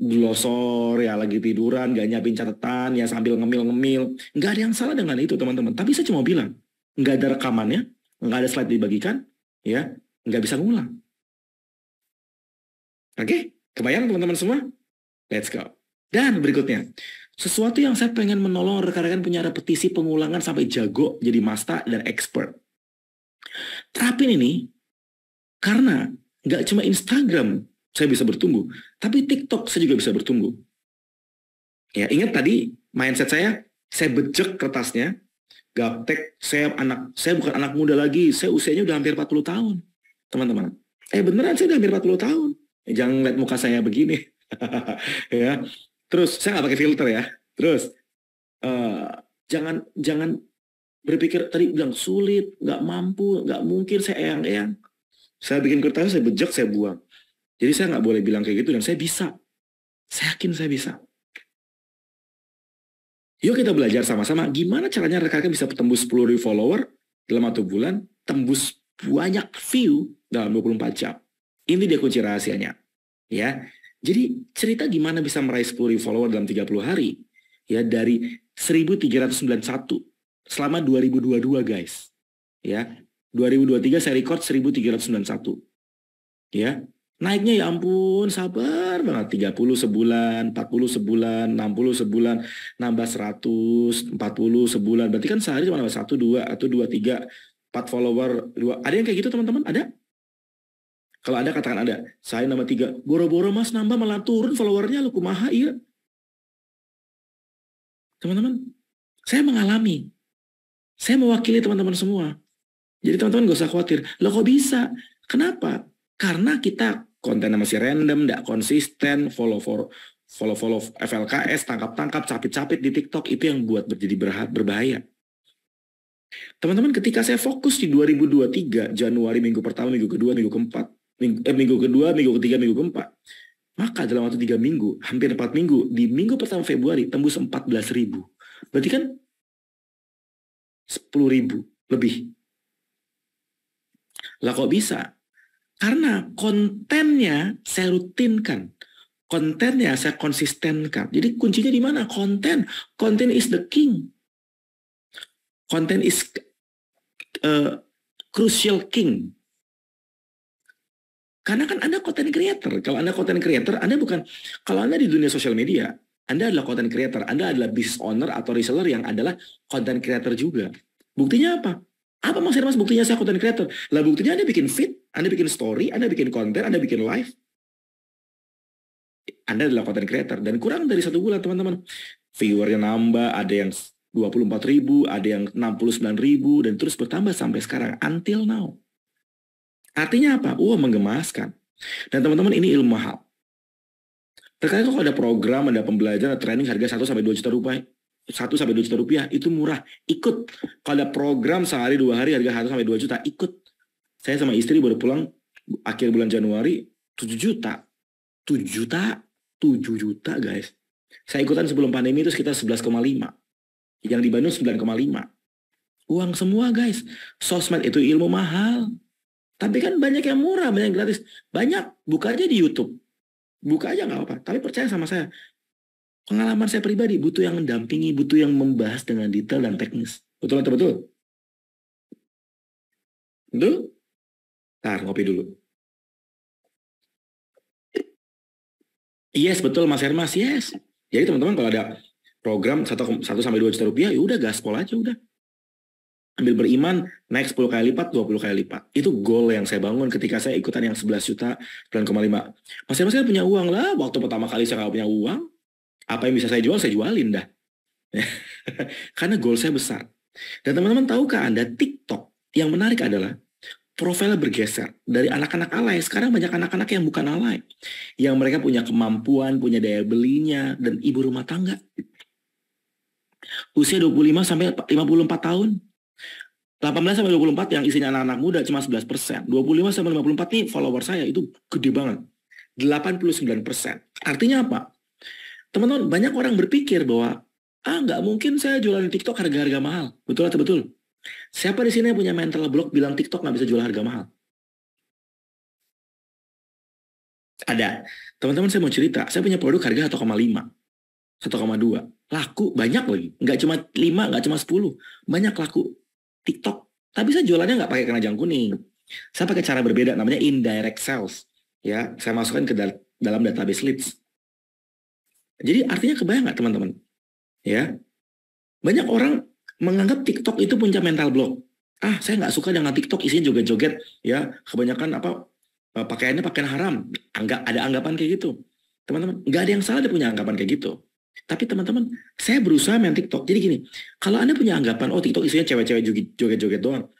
glosor ya lagi tiduran, gak nyiapin catatan, ya sambil ngemil-ngemil. Nggak ada yang salah dengan itu teman-teman. Tapi saya cuma bilang, nggak ada rekamannya, nggak ada slide dibagikan, ya nggak bisa ngulang. Oke, kebayang teman-teman semua? Let's go. Dan berikutnya, sesuatu yang saya pengen menolong rekan-rekan punya repetisi pengulangan sampai jago, jadi master dan expert. Terapin ini, karena nggak cuma Instagram saya bisa bertumbuh, tapi TikTok saya juga bisa bertumbuh. Ya, ingat tadi mindset saya bejek kertasnya, gaptek, saya bukan anak muda lagi, saya usianya udah hampir 40 tahun, teman-teman. Beneran saya udah hampir 40 tahun. Jangan lihat muka saya begini. Ya. Terus saya nggak pakai filter ya. Terus jangan berpikir tadi bilang sulit, nggak mampu, nggak mungkin, saya eyang-eyang. Saya bikin kertas, saya bejek, saya buang. Jadi saya nggak boleh bilang kayak gitu, dan saya bisa. Saya yakin saya bisa. Yuk kita belajar sama-sama gimana caranya rekan-rekan bisa tembus 10.000 follower dalam 1 bulan, tembus banyak view dalam 24 jam. Ini dia kunci rahasianya. Ya. Jadi cerita gimana bisa meraih 10.000 follower dalam 30 hari. Ya, dari 1391 selama 2022 guys. Ya. 2023 saya record 1391. Ya. Naiknya ya ampun, sabar banget. 30 sebulan, 40 sebulan, 60 sebulan, nambah 100, 40 sebulan. Berarti kan sehari cuma nambah 1, 2, atau 2, 3, 4 follower. 2. Ada yang kayak gitu teman-teman? Ada? Kalau ada katakan ada. Saya nambah 3. Boro-boro mas nambah malah turun followernya lu kumaha iya. Teman-teman, saya mengalami. Saya mewakili teman-teman semua. Jadi teman-teman gak usah khawatir. Loh kok bisa? Kenapa? Karena kita kontennya masih random, tidak konsisten, follow FLKS, tangkap-tangkap, capit-capit di TikTok, itu yang buat jadi berbahaya. Teman-teman, ketika saya fokus di 2023, Januari, minggu pertama, minggu kedua, minggu keempat, minggu kedua, minggu ketiga, minggu keempat, maka dalam waktu 3 minggu, hampir 4 minggu, di minggu pertama Februari, tembus 14.000. Berarti kan 10.000 lebih. Lah kok bisa? Karena kontennya saya rutinkan. Kontennya saya konsistenkan. Jadi kuncinya di mana? Konten. Konten is the king. Konten is crucial king. Karena kan Anda content creator. Kalau Anda content creator, kalau Anda di dunia sosial media, Anda adalah content creator. Anda adalah business owner atau reseller yang adalah content creator juga. Buktinya apa? Apa maksudnya mas buktinya saya content creator? Lah buktinya Anda bikin feed, Anda bikin story, Anda bikin konten, Anda bikin live. Anda adalah content creator. Dan kurang dari 1 bulan teman-teman. Viewernya nambah, ada yang 24.000, ada yang 69.000, dan terus bertambah sampai sekarang. Until now. Artinya apa? Menggemaskan. Dan teman-teman ini ilmu mahal. Terkadang kalau ada program, ada pembelajaran, ada training harga 1-2 juta rupiah. 1-2 juta rupiah itu murah. Ikut. Kalau ada program sehari 2 hari harga 1-2 juta, ikut. Saya sama istri baru pulang akhir bulan Januari 7 juta. 7 juta? 7 juta guys. Saya ikutan sebelum pandemi itu sekitar 11,5. Yang di Bandung 9,5. Uang semua guys. Sosmed itu ilmu mahal. Tapi kan banyak yang murah, banyak yang gratis. Banyak, buka aja di YouTube. Buka aja nggak apa-apa. Tapi percaya sama saya. Pengalaman saya pribadi, butuh yang mendampingi, butuh yang membahas dengan detail dan teknis. Betul atau betul? Betul? Ntar, ngopi dulu. Yes, betul Mas Hermas, yes. Jadi teman-teman kalau ada program 1-2 juta rupiah, ya udah gaspol aja udah. Ambil beriman, naik 10 kali lipat, 20 kali lipat. Itu goal yang saya bangun ketika saya ikutan yang 11 juta, 9,5. Mas Hermas kan punya uang lah, waktu pertama kali saya nggak punya uang, apa yang bisa saya jual, saya jualin dah. Karena goal saya besar. Dan teman-teman tahukah Anda, TikTok yang menarik adalah profilnya bergeser. Dari anak-anak alay, sekarang banyak anak-anak yang bukan alay. Yang mereka punya kemampuan, punya daya belinya, dan ibu rumah tangga. Usia 25 sampai 54 tahun. 18 sampai 24 yang isinya anak-anak muda cuma 11%. 25 sampai 54 nih follower saya itu gede banget. 89%. Artinya apa? Teman-teman, banyak orang berpikir bahwa nggak mungkin saya jualan di TikTok harga-harga mahal. Betul atau betul? Siapa di sini yang punya mental block bilang TikTok nggak bisa jual harga mahal? Ada. Teman-teman saya mau cerita, saya punya produk harga 1,5, 1,2. Laku, banyak lagi. Nggak cuma 5, nggak cuma 10. Banyak laku. TikTok. Tapi saya jualannya nggak pakai keranjang kuning. Saya pakai cara berbeda, namanya indirect sales. Ya, saya masukkan ke dalam database leads. Jadi artinya kebayang nggak teman-teman? Ya, banyak orang menganggap TikTok itu punya mental block. Saya nggak suka dengan TikTok, isinya joget-joget. Ya, kebanyakan pakaiannya pakaian haram. Ada anggapan kayak gitu. Teman-teman, nggak ada yang salah dia punya anggapan kayak gitu. Tapi teman-teman, saya berusaha main TikTok. Jadi gini, kalau Anda punya anggapan, TikTok isinya cewek-cewek joget-joget doang.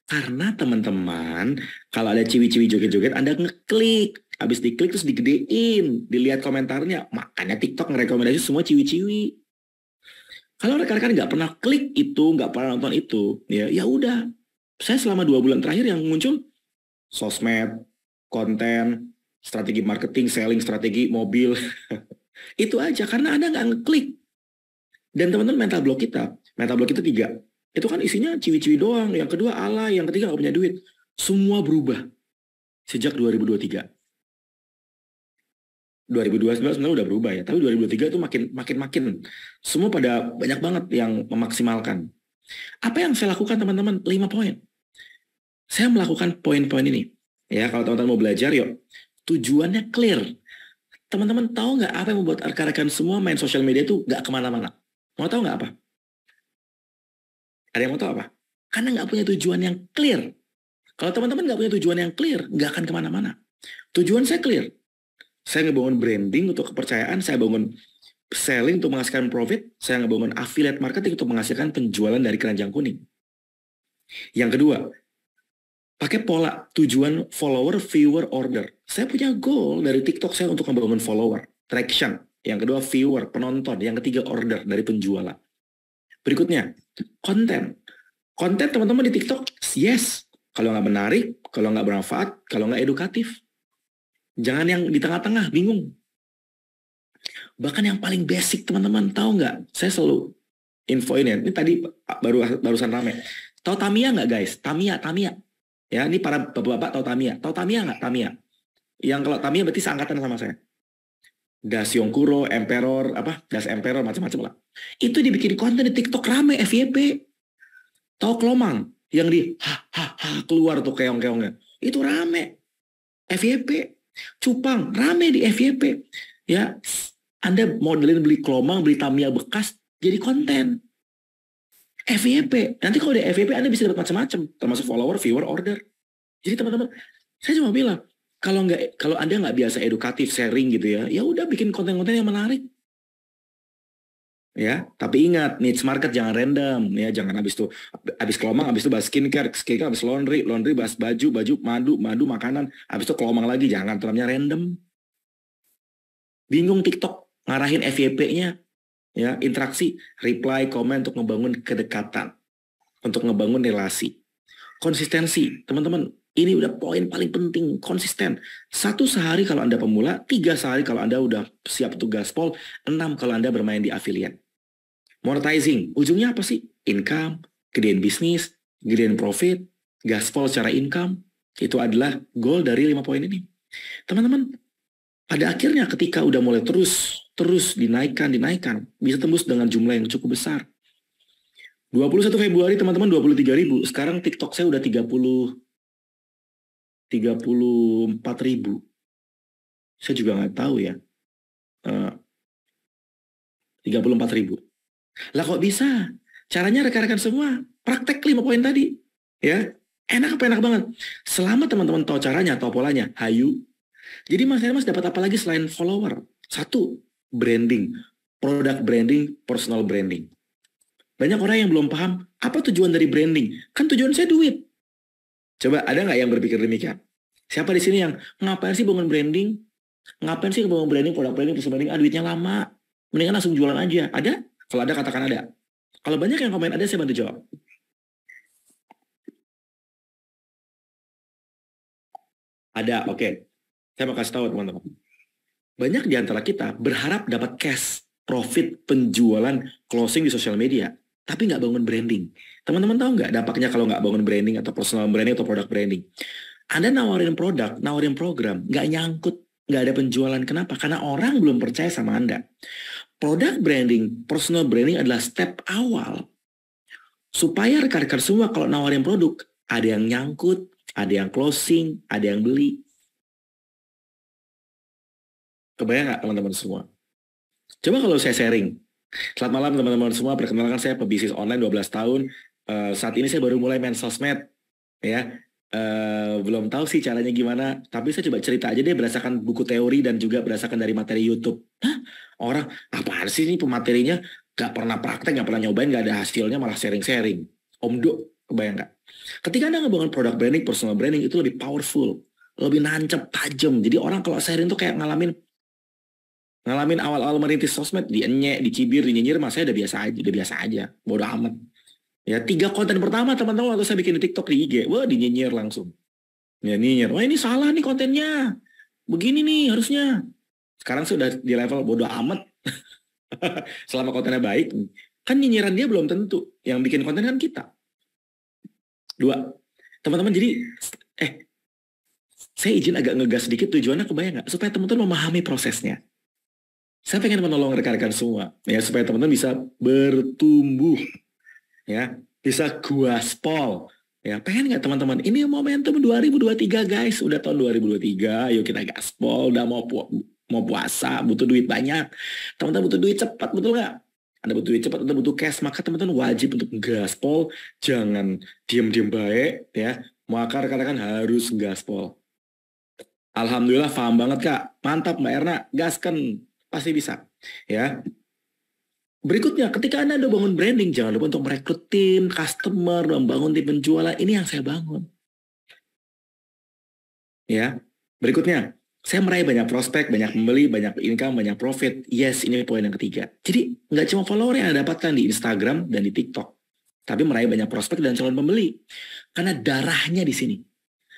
Karena teman-teman, kalau ada ciwi-ciwi joget-joget, Anda ngeklik. Habis diklik terus digedein. Dilihat komentarnya. Makanya TikTok ngerekomendasi semua ciwi-ciwi. Kalau rekan-rekan nggak pernah klik itu, nggak pernah nonton itu, ya udah. Saya selama 2 bulan terakhir yang muncul, sosmed, konten, strategi marketing, selling, strategi mobil. Itu aja, karena Anda nggak ngeklik. Dan teman-teman mental block kita 3. Itu kan isinya ciwi-ciwi doang. Yang kedua alay, yang ketiga nggak punya duit. Semua berubah sejak 2023. 2022 sebenarnya udah berubah ya, tapi 2023 itu makin semua pada banyak banget yang memaksimalkan. Apa yang saya lakukan teman-teman? 5 poin. Saya melakukan poin-poin ini. Ya, kalau teman-teman mau belajar, yuk. Tujuannya clear. Teman-teman tahu nggak apa yang membuat rekan-rekan semua main sosial media itu nggak kemana-mana? Mau tahu nggak apa? Ada yang mau tahu apa? Karena nggak punya tujuan yang clear. Kalau teman-teman nggak punya tujuan yang clear, nggak akan kemana-mana. Tujuan saya clear. Saya ngebangun branding untuk kepercayaan, saya bangun selling untuk menghasilkan profit, saya ngebangun affiliate marketing untuk menghasilkan penjualan dari keranjang kuning. Yang kedua, pakai pola tujuan follower, viewer, order. Saya punya goal dari TikTok saya untuk membangun follower, traction. Yang kedua, viewer, penonton. Yang ketiga, order dari penjualan. Berikutnya, konten. Konten teman-teman di TikTok, yes. Kalau nggak menarik, kalau nggak bermanfaat, kalau nggak edukatif. Jangan yang di tengah-tengah, bingung. Bahkan yang paling basic teman-teman, tahu nggak? Saya selalu infoin ya. Ini tadi barusan rame. Tahu Tamiya nggak guys? Tamiya. Ya, ini para bapak-bapak tahu Tamiya. Tahu Tamiya nggak? Tamiya. Yang kalau Tamiya berarti seangkatan sama saya. Das Yonkuro, Emperor, Das Emperor, macam-macam lah. Itu dibikin konten di TikTok rame, FYP. Tahu Kelomang? Yang di keluar tuh keong-keongnya. Itu rame. FYP. Cupang, rame di FYP. Ya, Anda modelin beli Kelomang, beli Tamiya bekas, jadi konten. FYP. Nanti kalau di FYP Anda bisa dapat macam-macam, termasuk follower, viewer, order. Jadi teman-teman, saya cuma bilang, kalau Anda nggak biasa edukatif sharing gitu ya udah bikin konten-konten yang menarik. Ya, tapi ingat niche market jangan random ya, jangan habis Kelomang, habis itu bahas skincare habis laundry bahas baju, madu makanan, habis itu Kelomang lagi, jangan terlamnya random. Bingung TikTok ngarahin FYP-nya ya, interaksi, reply, komen untuk membangun kedekatan, untuk membangun relasi. Konsistensi, teman-teman. Ini udah poin paling penting, konsisten. 1 sehari kalau Anda pemula, 3 sehari kalau Anda udah siap untuk gaspol, 6 kalau Anda bermain di affiliate. Monetizing, ujungnya apa sih? Income, gedein bisnis, gedein profit, gaspol secara income. Itu adalah goal dari 5 poin ini. Teman-teman, pada akhirnya ketika udah mulai terus dinaikkan, bisa tembus dengan jumlah yang cukup besar. 21 Februari teman-teman 23.000, sekarang TikTok saya udah 34.000. Saya juga nggak tahu ya. 34.000. Lah kok bisa? Caranya rekan-rekan semua praktek 5 poin tadi. Ya, enak banget. Selama teman-teman tahu caranya, tahu polanya, hayu. Jadi Mas dapat apa lagi selain follower? 1, branding, product branding, personal branding. Banyak orang yang belum paham apa tujuan dari branding. Kan tujuan saya duit. Coba ada nggak yang berpikir demikian? Siapa di sini yang ngapain sih bangun branding? Ngapain sih bangun branding, produk branding, personal branding? Duitnya lama. Mendingan langsung jualan aja. Ada? Kalau ada katakan ada. Kalau banyak yang komen ada, saya bantu jawab. Ada, oke. Saya mau kasih tahu teman-teman. Banyak di antara kita berharap dapat cash, profit, penjualan, closing di sosial media, tapi nggak bangun branding. Teman-teman tahu nggak dampaknya kalau nggak bangun branding atau personal branding atau produk branding? Anda nawarin produk, nawarin program, nggak nyangkut, nggak ada penjualan. Kenapa? Karena orang belum percaya sama Anda. Product branding, personal branding adalah step awal supaya rekan-rekan semua kalau nawarin produk, ada yang nyangkut, ada yang closing, ada yang beli. Kebayang nggak teman-teman semua? Coba kalau saya sharing. Selamat malam teman-teman semua, perkenalkan saya pebisnis online 12 tahun. Saat ini saya baru mulai main sosmed. Ya, belum tahu sih caranya gimana, tapi saya coba cerita aja deh berdasarkan buku teori dan juga berdasarkan dari materi YouTube. Hah? Orang, apaan sih ini pematerinya? Gak pernah praktek, gak pernah nyobain, gak ada hasilnya, malah sharing-sharing. Om Do, kebayang gak? Ketika Anda ngebangun produk branding, personal branding, itu lebih powerful, lebih nancep, tajam. Jadi orang kalau sharing tuh kayak ngalamin awal-awal merintis sosmed, dienyek, dicibir, dinyinyir, mas saya udah biasa aja, bodo amat. Ya, 3 konten pertama teman-teman waktu saya bikin di TikTok, di IG, wah dinyinyir langsung. Ya nyinyir, wah ini salah nih kontennya, begini nih harusnya. Sekarang sudah di level bodo amat. Selama kontennya baik, kan nyinyiran dia belum tentu. Yang bikin konten kan kita. 2, teman-teman, jadi saya izin agak ngegas sedikit, tujuannya kebayang nggak? Supaya teman-teman memahami prosesnya. Saya pengen menolong rekan-rekan semua, ya, supaya teman-teman bisa bertumbuh, ya, bisa gaspol. Ya, pengen nggak teman-teman? Ini momentum 2023 guys, udah tahun 2023, yuk kita gaspol, udah mau puasa, butuh duit banyak. Teman-teman butuh duit cepat, betul nggak? Anda butuh duit cepat, Anda butuh cash, maka teman-teman wajib untuk gaspol, jangan diam-diam baik, ya. Maka rekan-rekan harus gaspol. Alhamdulillah paham banget Kak, mantap Mbak Erna, gaskan, pasti bisa, ya. Berikutnya, ketika Anda udah bangun branding, jangan lupa untuk merekrut tim, customer, membangun tim penjualan. Ini yang saya bangun. Ya, berikutnya, saya meraih banyak prospek, banyak pembeli, banyak income, banyak profit. Yes, ini poin yang ketiga. Jadi, nggak cuma follower yang Anda dapatkan di Instagram dan di TikTok, tapi meraih banyak prospek dan calon pembeli. Karena darahnya di sini.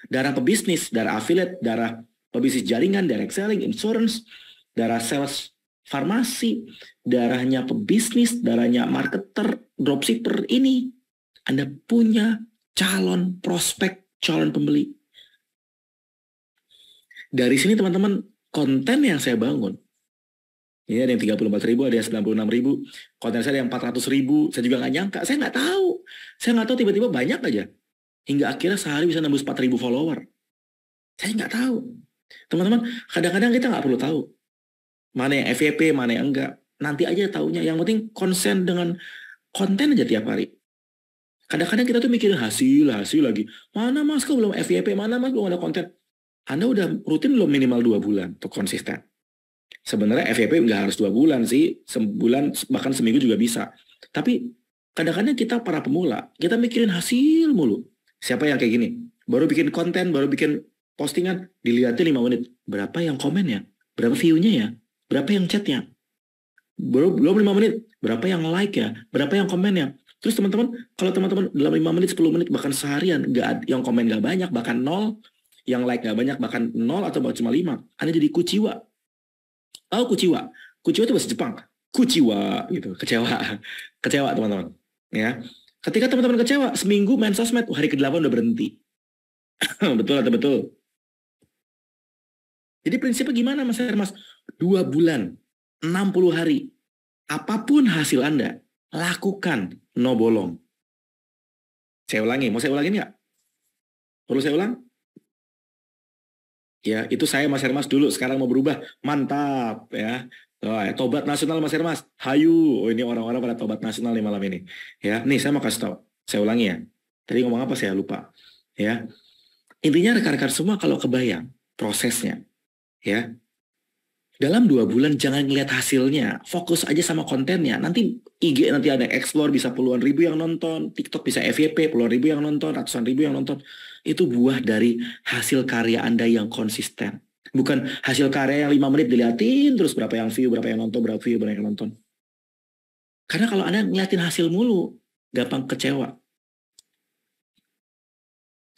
Darah pebisnis, darah affiliate, darah pebisnis jaringan, direct selling, insurance, darah sales farmasi, darahnya pebisnis, darahnya marketer, dropshipper. Ini Anda punya calon prospek, calon pembeli. Dari sini teman-teman, konten yang saya bangun, ini ada yang 34.000, ada yang 96.000, konten saya ada yang 400.000, saya juga nggak nyangka, saya nggak tahu tiba-tiba banyak aja, hingga akhirnya sehari bisa nembus 4.000 follower, saya nggak tahu. Teman-teman, kadang-kadang kita nggak perlu tahu, mana yang FYP, mana yang enggak, nanti aja taunya, yang penting konsen dengan konten aja tiap hari. Kadang-kadang kita tuh mikirin hasil lagi, mana mas kok belum FYP, mana mas belum ada konten. Anda udah rutin belum minimal 2 bulan untuk konsisten? Sebenarnya FYP nggak harus 2 bulan sih, sebulan bahkan seminggu juga bisa. Tapi kadang-kadang kita para pemula, kita mikirin hasil mulu. Siapa yang kayak gini? Baru bikin konten, baru bikin postingan, dilihatin 5 menit. Berapa yang komennya? Berapa view-nya ya? Berapa yang chat-nya? Belum 5 menit. Berapa yang like-nya? Berapa yang komennya? Terus teman-teman, kalau teman-teman dalam 5 menit, 10 menit, bahkan seharian, yang komen nggak banyak, bahkan 0, yang like nggak banyak, bahkan 0 atau cuma 5, Anda jadi kuciwa. Oh, kuciwa itu bahasa Jepang. Kuciwa gitu, kecewa teman-teman. Ya, ketika teman-teman kecewa, seminggu main sosmed, hari ke-8 udah berhenti. Betul atau betul? Jadi prinsipnya gimana Mas Hermas? 2 bulan, 60 hari, apapun hasil Anda, lakukan, no bolong. Saya ulangi, mau saya ulangin nggak? Perlu saya ulang? Ya, itu saya Mas Hermas dulu, sekarang mau berubah. Mantap ya. Oh, tobat nasional Mas Hermas. Hayu. Oh, ini orang-orang pada tobat nasional nih malam ini. Ya, nih saya mau kasih tahu. Saya ulangi ya. Tadi ngomong apa saya lupa. Ya. Intinya rekan-rekan semua kalau kebayang prosesnya. Ya. Dalam 2 bulan jangan ngeliat hasilnya, fokus aja sama kontennya. Nanti IG nanti ada explore bisa puluhan ribu yang nonton, TikTok bisa FYP puluhan ribu yang nonton, ratusan ribu yang nonton. Itu buah dari hasil karya Anda yang konsisten. Bukan hasil karya yang 5 menit diliatin terus berapa yang view, berapa yang nonton, berapa view, berapa yang nonton. Karena kalau Anda ngeliatin hasil mulu, gampang kecewa.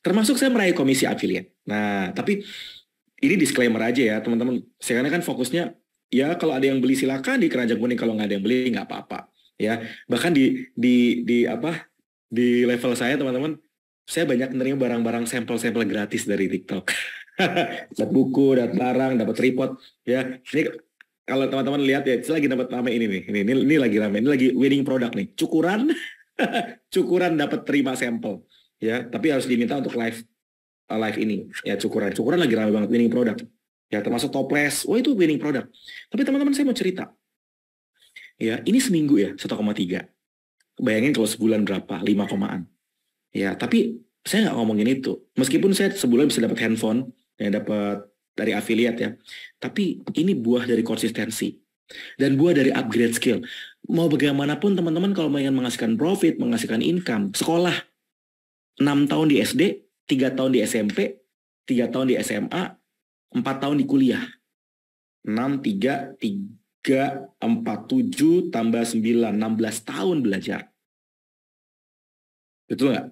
Termasuk saya meraih komisi affiliate. Nah, tapi ini disclaimer aja ya teman-teman. Sekarang kan fokusnya ya kalau ada yang beli silakan di keranjang kuning, kalau nggak ada yang beli nggak apa-apa ya. Bahkan di level saya teman-teman, saya banyak menerima barang-barang sampel-sampel gratis dari TikTok. Dapat buku, dapat barang, dapat tripod ya. Ini kalau teman-teman lihat ya, saya lagi dapat rame ini nih. Ini lagi rame. Ini lagi winning product nih. Cukuran dapat terima sampel ya. Tapi harus diminta untuk live ini ya. Cukuran lagi ramai banget, winning product ya, termasuk toples. Wah, itu winning product. Tapi teman-teman, saya mau cerita ya, ini seminggu ya 1,3. Bayangin kalau sebulan berapa, 5 komaan ya. Tapi saya nggak ngomongin itu, meskipun saya sebulan bisa dapat handphone ya, dapat dari affiliate ya, tapi ini buah dari konsistensi dan buah dari upgrade skill. Mau bagaimanapun teman-teman, kalau ingin menghasilkan profit, menghasilkan income, sekolah 6 tahun di SD, 3 tahun di SMP, 3 tahun di SMA, 4 tahun di kuliah. 6, 3, 4, 7, tambah 9, 16 tahun belajar. Betul nggak?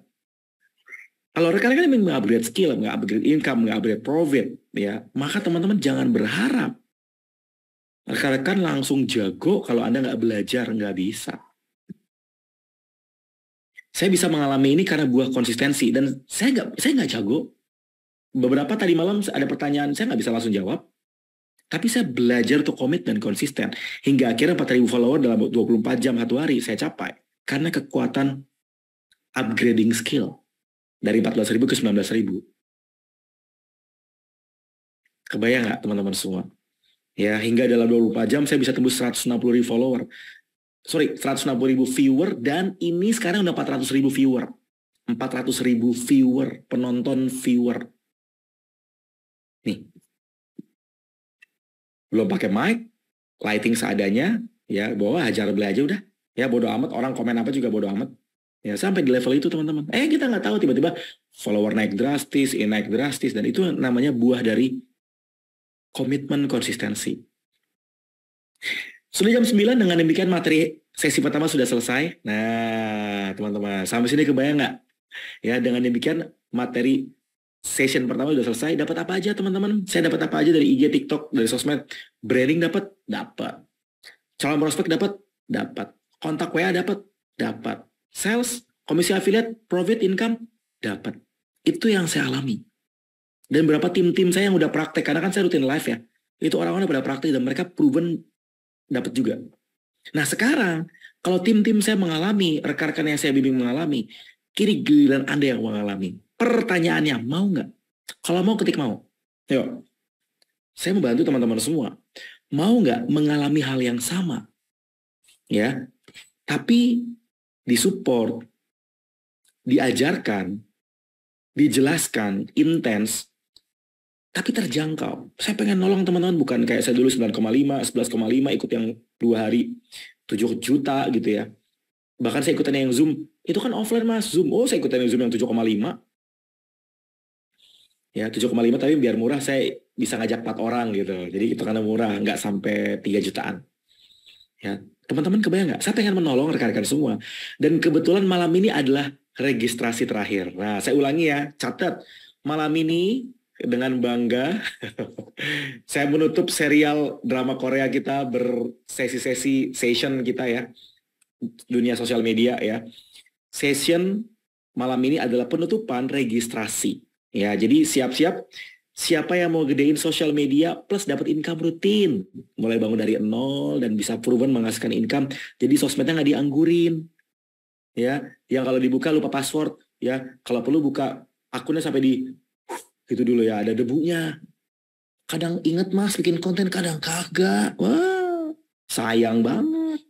Kalau rekan-rekan ingin meng-upgrade skill, meng-upgrade income, meng-upgrade profit, ya, maka teman-teman jangan berharap rekan-rekan langsung jago kalau Anda nggak belajar, nggak bisa. Saya bisa mengalami ini karena buah konsistensi, dan saya nggak jago. Beberapa tadi malam ada pertanyaan, saya nggak bisa langsung jawab, tapi saya belajar untuk komit dan konsisten hingga akhirnya 4.000 follower dalam 24 jam 1 hari saya capai karena kekuatan upgrading skill dari 14.000 ke 19.000. Kebayang nggak teman-teman semua? Ya, hingga dalam 24 jam saya bisa tembus 160.000 follower. 160.000 viewer, dan ini sekarang udah 400.000 viewer. 400.000 viewer, penonton viewer. Nih. Belum pakai mic, lighting seadanya, ya, bawa hajar belajar udah. Ya, bodo amat, orang komen apa juga bodo amat. Ya, sampai di level itu teman-teman. Kita nggak tahu tiba-tiba follower naik drastis, naik drastis, dan itu namanya buah dari komitmen konsistensi. Sudah jam 9, dengan demikian materi sesi pertama sudah selesai. Nah, teman-teman, sampai sini kebayang nggak? Ya, dengan demikian materi session pertama sudah selesai. Dapat apa aja teman-teman? Saya dapat apa aja dari IG, TikTok, dari sosmed? Branding dapat? Dapat. Calon prospek dapat, kontak WA dapat, sales, komisi affiliate, profit income dapat. Itu yang saya alami. Dan berapa tim-tim saya yang udah praktek, karena kan saya rutin live ya, itu orang-orang pada praktek dan mereka proven dapat juga. Nah sekarang kalau tim-tim saya mengalami, rekan-rekan yang saya bimbing mengalami, kini giliran Anda yang mengalami. Pertanyaannya, mau nggak? Kalau mau, ketik mau. Yuk, saya membantu teman-teman semua. Mau nggak mengalami hal yang sama? Ya, tapi disupport, diajarkan, dijelaskan, intens, tapi terjangkau. Saya pengen nolong teman-teman, bukan kayak saya dulu 9,5, 11,5 ikut yang 2 hari 7 juta gitu ya. Bahkan saya ikutan yang Zoom, itu kan offline mas, Zoom. Oh saya ikutan yang Zoom yang 7,5. Ya 7,5 tapi biar murah saya bisa ngajak 4 orang gitu. Jadi itu karena murah, nggak sampai 3 jutaan. Ya, teman-teman kebayang nggak? Saya pengen menolong rekan-rekan semua. Dan kebetulan malam ini adalah registrasi terakhir. Nah saya ulangi ya, catat. Malam ini dengan bangga saya menutup serial drama Korea kita bersesi-sesi session kita ya, dunia sosial media ya. Session malam ini adalah penutupan registrasi ya. Jadi siap-siap siapa yang mau gedein sosial media plus dapat income rutin, mulai bangun dari nol dan bisa proven menghasilkan income. Jadi sosmednya nggak dianggurin ya, yang kalau dibuka lupa password ya, kalau perlu buka akunnya sampai di itu dulu ya, ada debunya. Kadang inget mas bikin konten, kadang kagak. Wah, sayang banget.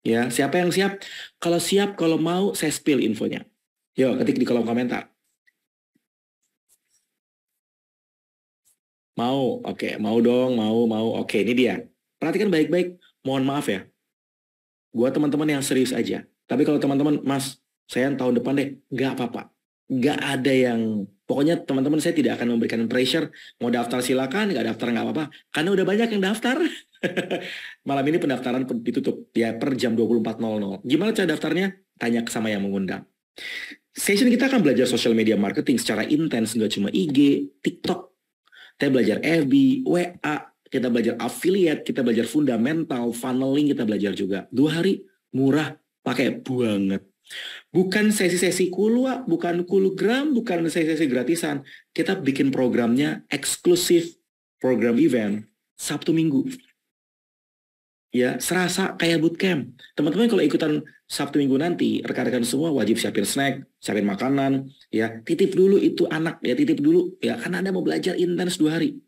Ya, siapa yang siap? Kalau siap, kalau mau, saya spill infonya. Yuk, ketik di kolom komentar. Mau, oke. Mau dong, mau. Oke, ini dia. Perhatikan baik-baik. Mohon maaf ya. Buat teman-teman yang serius aja. Tapi kalau teman-teman, mas, saya tahun depan deh, nggak apa-apa. Nggak ada yang... Pokoknya teman-teman saya tidak akan memberikan pressure. Mau daftar silakan, nggak daftar nggak apa-apa. Karena udah banyak yang daftar. Malam ini pendaftaran ditutup ya per jam 24.00. Gimana cara daftarnya? Tanya sama yang mengundang. Session kita akan belajar social media marketing secara intens, nggak cuma IG, TikTok. Kita belajar FB, WA, kita belajar affiliate, kita belajar fundamental, funneling, kita belajar juga. 2 hari, murah, pakai banget. Bukan sesi-sesi kulua, bukan kulugram, bukan sesi-sesi gratisan. Kita bikin programnya eksklusif, program event, Sabtu Minggu. Ya, serasa kayak bootcamp. Teman-teman kalau ikutan Sabtu Minggu nanti, rekan-rekan semua wajib siapin snack, siapin makanan, ya, titip dulu itu anak, ya titip dulu, ya, karena Anda mau belajar intens 2 hari.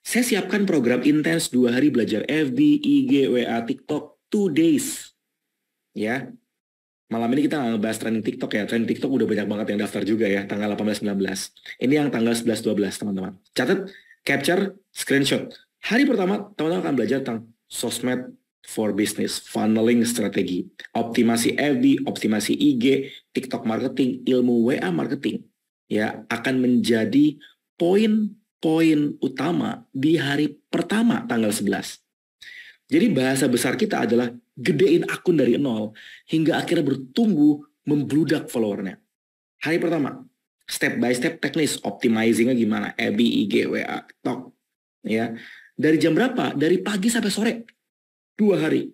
Saya siapkan program intens 2 hari belajar FB, IG, WA, TikTok, 2 days. Ya, malam ini kita nggak ngebahas trending TikTok ya. Trending TikTok udah banyak banget yang daftar juga ya, tanggal 18-19. Ini yang tanggal 11-12 teman-teman. Catat, capture, screenshot. Hari pertama teman-teman akan belajar tentang sosmed for business, funneling strategi, optimasi FB, optimasi IG, TikTok marketing, ilmu WA marketing. Ya, akan menjadi poin-poin utama di hari pertama tanggal 11. Jadi bahasa besar kita adalah gedein akun dari nol hingga akhirnya bertumbuh membludak followernya. Hari pertama, step by step teknis, optimizingnya gimana, FB, IG, WA, TikTok. Ya, dari jam berapa? Dari pagi sampai sore, 2 hari.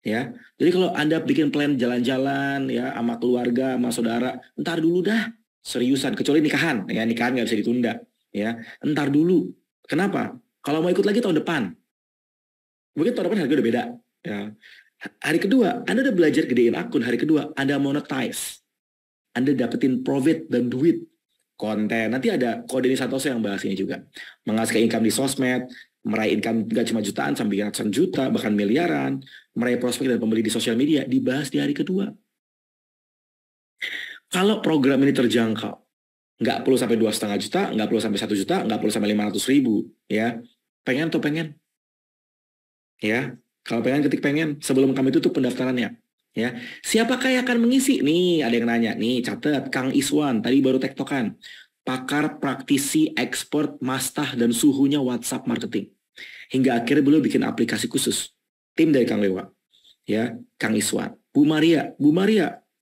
Ya, jadi kalau Anda bikin plan jalan-jalan ya sama keluarga, sama saudara, entar dulu dah, seriusan. Kecuali nikahan, ya nikahan nggak bisa ditunda. Ya, entar dulu. Kenapa? Kalau mau ikut lagi tahun depan. Mungkin tahun depan harga udah beda. Ya. Hari kedua, Anda udah belajar gedein akun. Hari kedua, Anda monetize. Anda dapetin profit dan duit. Konten. Nanti ada Kode Santoso yang bahas ini juga. Menghasilkan income di sosmed, meraih income gak cuma jutaan, sampai ratusan juta, bahkan miliaran. Meraih prospek dan pembeli di sosial media. Dibahas di hari kedua. Kalau program ini terjangkau, nggak perlu sampai 2,5 juta, nggak perlu sampai 1 juta, nggak perlu sampai 500.000. Ya. Pengen atau pengen? Ya, kalau pengen ketik pengen sebelum kami tutup pendaftarannya. Ya, siapakah yang akan mengisi? Nih, ada yang nanya. Nih, catat Kang Iswan tadi baru tektokan. Pakar praktisi ekspor mastah dan suhunya WhatsApp marketing. Hingga akhirnya beliau bikin aplikasi khusus. Tim dari Kang Lewa. Ya, Kang Iswan. Bu Maria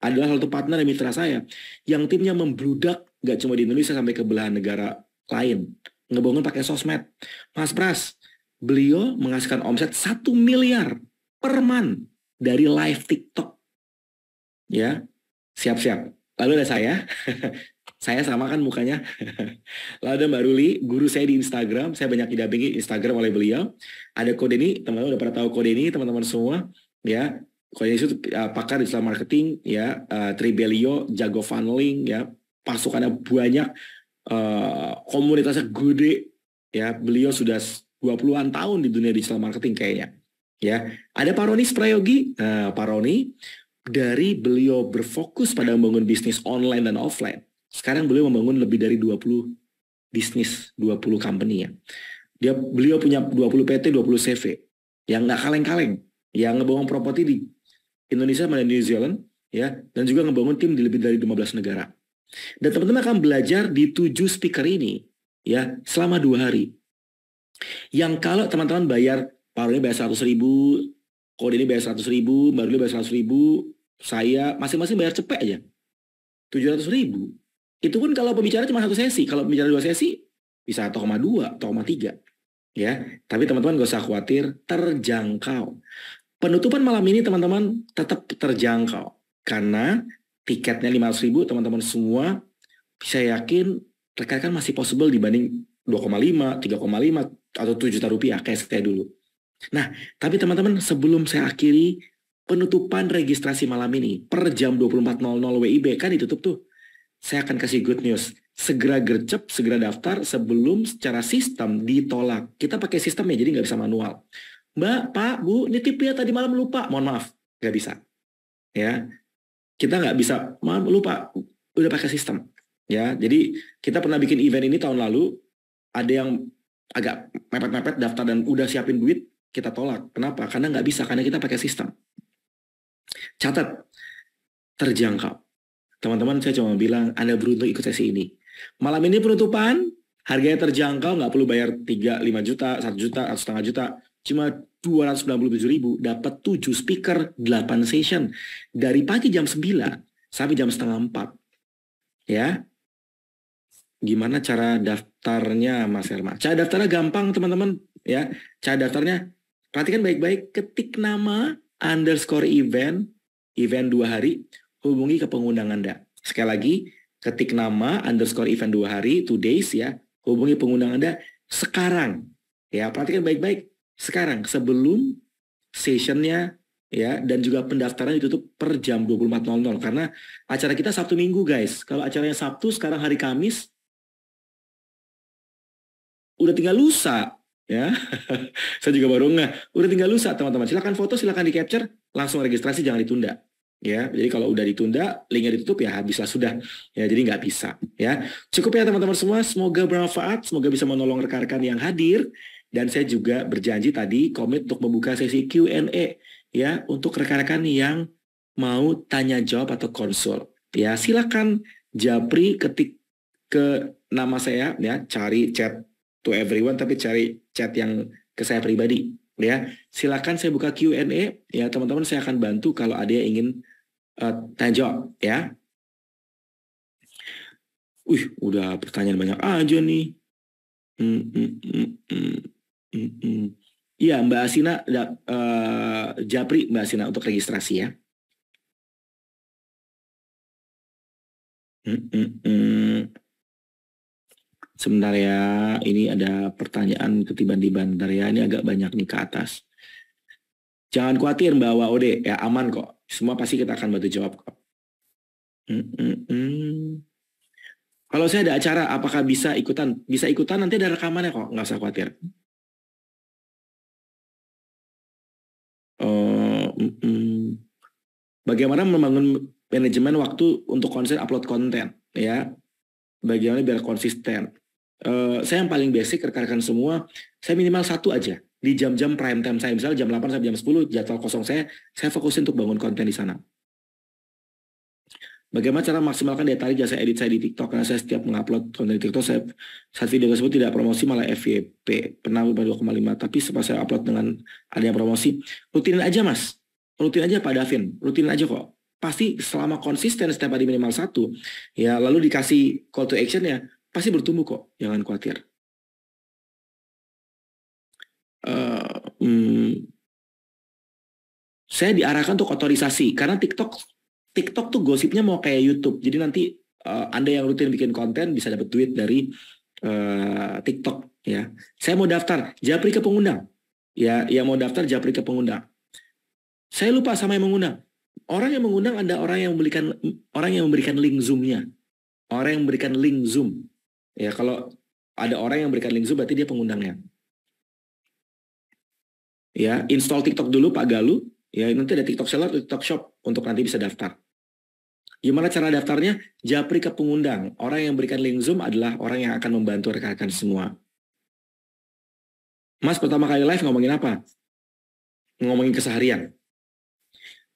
adalah satu partner dan mitra saya yang timnya membludak gak cuma di Indonesia sampai ke belahan negara lain. Ngebangun pakai sosmed. Mas Pras, beliau menghasilkan omset 1 miliar per month dari live TikTok. Ya, siap-siap. Lalu ada saya, saya sama kan mukanya. Lalu ada Mbak Ruli, guru saya di Instagram, saya banyak didampingi Instagram oleh beliau. Ada Kodeni, teman-teman udah pernah tahu Kodeni, teman-teman semua, ya. Kodeni itu pakar digital marketing, ya. Tribelio, jago funneling, ya. Pasukannya banyak, komunitasnya gede, ya. Beliau sudah 20-an tahun di dunia digital marketing kayaknya, ya. Ada Pak Roni Sprayogi, Pak Roni, dari beliau berfokus pada membangun bisnis online dan offline, sekarang beliau membangun lebih dari 20 bisnis, 20 company ya. Beliau punya 20 PT, 20 CV yang nggak kaleng-kaleng, yang ngebangun properti di Indonesia dan New Zealand, ya, dan juga ngebangun tim di lebih dari 15 negara. Dan teman-teman akan belajar di 7 speaker ini, ya, selama 2 hari. Yang kalau teman-teman bayar, Pak ini bayar 100.000, Kode ini bayar 100.000, Mbak Ruli bayar 100.000, saya masing-masing bayar cepet aja 700.000. Itu pun kalau pembicara cuma 1 sesi, kalau pembicara 2 sesi bisa 1,2, 1,3, ya. Tapi teman-teman gak usah khawatir, terjangkau. Penutupan malam ini teman-teman tetap terjangkau karena tiketnya 500.000, teman-teman semua bisa yakin rekan-rekan masih possible dibanding 2,5, 3,5 atau 7 juta rupiah kayak saya dulu. Nah, tapi teman-teman sebelum saya akhiri penutupan registrasi malam ini per jam 24.00 WIB kan ditutup tuh. Saya akan kasih good news. Segera gercep, segera daftar sebelum secara sistem ditolak. Kita pakai sistem ya, jadi nggak bisa manual. Mbak, Pak, Bu, nitip ya tadi malam lupa. Mohon maaf, nggak bisa. Ya, kita nggak bisa. Maaf, lupa. Udah pakai sistem. Ya, jadi kita pernah bikin event ini tahun lalu. Ada yang agak mepet-mepet daftar dan udah siapin duit. Kita tolak. Kenapa? Karena nggak bisa, karena kita pakai sistem. Catat, terjangkau. Teman-teman, saya cuma bilang, Anda beruntung ikut sesi ini. Malam ini penutupan, harganya terjangkau, nggak perlu bayar 3, 5 juta, 1 juta, atau setengah juta. Cuma 297.000, dapat 7 speaker, 8 session. Dari pagi jam 9 sampai jam setengah 4. Ya. Gimana cara daftarnya, Mas Herma? Cara daftarnya gampang, teman-teman. Ya, cara daftarnya perhatikan baik-baik, ketik nama _event 2 hari, hubungi ke pengundang Anda. Sekali lagi, ketik nama _event 2 hari, 2 days ya, hubungi pengundang Anda sekarang. Ya, perhatikan baik-baik sekarang sebelum sessionnya ya, dan juga pendaftaran ditutup per jam 24.00 karena acara kita Sabtu Minggu guys. Kalau acaranya Sabtu, sekarang hari Kamis, udah tinggal lusa. Ya, saya juga baru udah tinggal lusa teman-teman. Silakan foto, silakan di capture, langsung registrasi, jangan ditunda. Ya, jadi kalau udah ditunda, linknya ditutup ya habislah sudah. Ya, jadi nggak bisa. Ya, cukup ya teman-teman semua. Semoga bermanfaat, semoga bisa menolong rekan-rekan yang hadir. Dan saya juga berjanji tadi komit untuk membuka sesi Q&A ya untuk rekan-rekan yang mau tanya jawab atau konsul. Ya, silakan Japri ketik ke nama saya ya, cari chat to everyone tapi cari chat yang ke saya pribadi ya. Silakan saya buka Q&A ya teman-teman, saya akan bantu kalau ada yang ingin tanya jawab ya. Udah pertanyaan banyak aja nih. Iya Mbak Asina, Japri Mbak Asina untuk registrasi ya. Sebentar ya, ini ada pertanyaan ketiban-tiban. Bentar ya, ini agak banyak nih ke atas. Jangan khawatir Mbak Waode, ya aman kok. Semua pasti kita akan bantu jawab kok. Kalau saya ada acara, apakah bisa ikutan? Bisa ikutan, nanti ada rekamannya kok, nggak usah khawatir. Bagaimana membangun manajemen waktu untuk konten, upload konten, ya? Bagaimana biar konsisten? Saya yang paling basic rekan-rekan semua, saya minimal 1 aja di jam-jam prime time saya, misalnya jam 8 sampai jam 10 jadwal kosong saya fokusin untuk bangun konten di sana. Bagaimana cara maksimalkan daya tarik jasa edit saya di TikTok, karena saya setiap mengupload konten di TikTok, saat video tersebut tidak promosi malah FYP, pernah 2,5, tapi setelah saya upload dengan adanya promosi, rutinin aja Mas, rutin aja Pak Davin, rutin aja kok. Pasti selama konsisten setiap hari minimal 1, ya lalu dikasih call to action ya, pasti bertumbuh kok, jangan khawatir. eh, hmm, saya diarahkan untuk otorisasi karena TikTok tuh gosipnya mau kayak YouTube. Jadi nanti Anda yang rutin bikin konten bisa dapat duit dari TikTok ya. Saya mau daftar, japri ke pengundang. Ya, yang mau daftar japri ke pengundang. Saya lupa sama yang mengundang. Orang yang mengundang ada orang yang memberikan link Zoom-nya. Orang yang memberikan link Zoom. Ya, kalau ada orang yang memberikan link Zoom berarti dia pengundangnya. Ya, install TikTok dulu Pak Galuh. Ya, nanti ada TikTok Seller, TikTok Shop untuk nanti bisa daftar. Gimana cara daftarnya? Japri ke pengundang. Orang yang memberikan link Zoom adalah orang yang akan membantu rekan-rekan semua. Mas pertama kali live ngomongin apa? Ngomongin keseharian.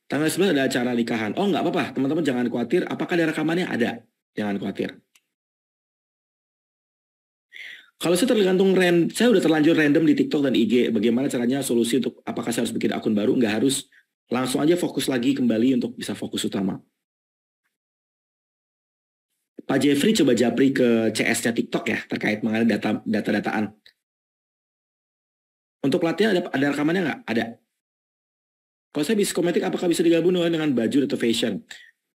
Tanggal 11 ada acara nikahan. Oh nggak apa-apa, teman-teman jangan khawatir. Apakah ada rekamannya? Ada. Jangan khawatir. Kalau saya saya udah terlanjur random di TikTok dan IG. Bagaimana caranya solusi untuk apakah saya harus bikin akun baru? Nggak harus. Langsung aja fokus lagi kembali untuk bisa fokus utama. Pak Jeffrey coba japri ke CS-nya TikTok ya terkait mengenai data-dataan. Untuk pelatihan ada rekamannya nggak? Ada. Kalau saya bisnis kosmetik, apakah bisa digabung dengan baju atau fashion?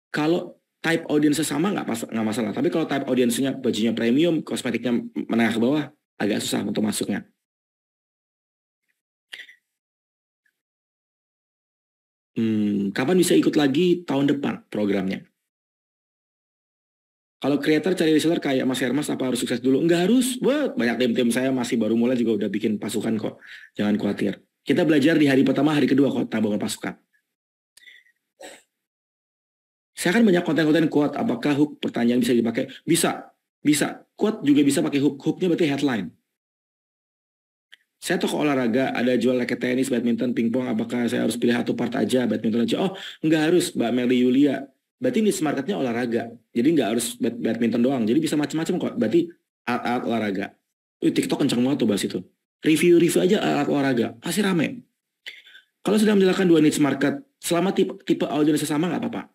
Kalau type audience sama nggak masalah. Tapi kalau type audience-nya bajunya premium, kosmetiknya menengah ke bawah, agak susah untuk masuknya. Kapan bisa ikut lagi tahun depan programnya? Kalau creator cari reseller kayak Mas Hermas, apa harus sukses dulu? Enggak harus. Wah, banyak tim-tim saya masih baru mulai juga udah bikin pasukan kok. Jangan khawatir. Kita belajar di hari pertama, hari kedua kok tabungan pasukan. Saya kan banyak konten-konten quote. Apakah hook pertanyaan bisa dipakai? Bisa. Quote juga bisa pakai hook. Hooknya berarti headline. Saya toko olahraga, ada jual raket tenis, badminton, pingpong. Apakah saya harus pilih satu part aja, badminton aja? Oh, enggak harus, Mbak Meli Yulia. Berarti niche marketnya olahraga. Jadi enggak harus badminton doang. Jadi bisa macam-macam kok. Berarti alat-alat olahraga. TikTok kencang banget tuh bahas itu. Review aja alat olahraga. Pasti rame. Kalau sudah menjalankan dua niche market, selama tipe audiens sama nggak apa-apa.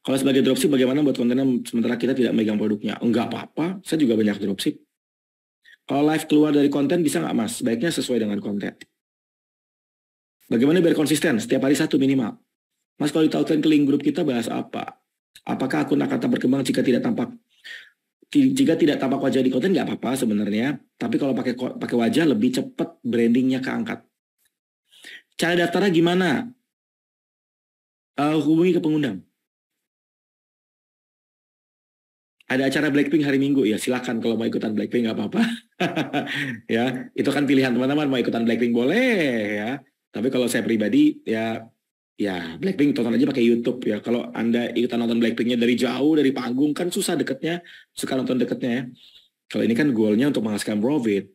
Kalau sebagai dropship, bagaimana buat kontennya sementara kita tidak megang produknya? Enggak apa-apa. Saya juga banyak dropship. Kalau live keluar dari konten bisa nggak mas? Baiknya sesuai dengan konten. Bagaimana biar konsisten? Setiap hari satu minimal. Mas kalau ditautan ke link grup kita bahas apa? Apakah akun akan tak berkembang jika tidak tampak wajah di konten? Nggak apa-apa sebenarnya. Tapi kalau pakai wajah lebih cepat brandingnya keangkat. Cara daftarnya gimana? Hubungi ke pengundang. Ada acara Blackpink hari Minggu, ya silakan kalau mau ikutan Blackpink nggak apa-apa. Ya, itu kan pilihan teman-teman, mau ikutan Blackpink boleh ya. Tapi kalau saya pribadi ya Blackpink tonton aja pakai YouTube ya. Kalau Anda ikutan nonton Blackpinknya dari jauh dari panggung kan susah deketnya, suka nonton deketnya ya. Kalau ini kan goalnya untuk menghasilkan profit.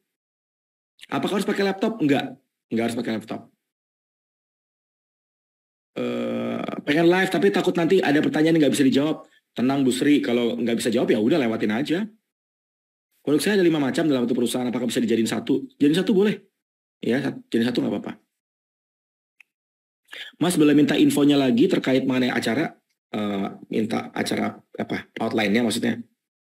Apakah harus pakai laptop? Enggak harus pakai laptop. Pengen live tapi takut nanti ada pertanyaan yang nggak bisa dijawab. Tenang Bu Sri, kalau nggak bisa jawab ya udah lewatin aja. Produk saya ada 5 macam dalam satu perusahaan, apakah bisa dijadiin satu? Jadiin satu boleh. Ya, jadiin satu nggak apa-apa. Mas boleh minta infonya lagi terkait mengenai acara, minta acara apa? Outline-nya maksudnya.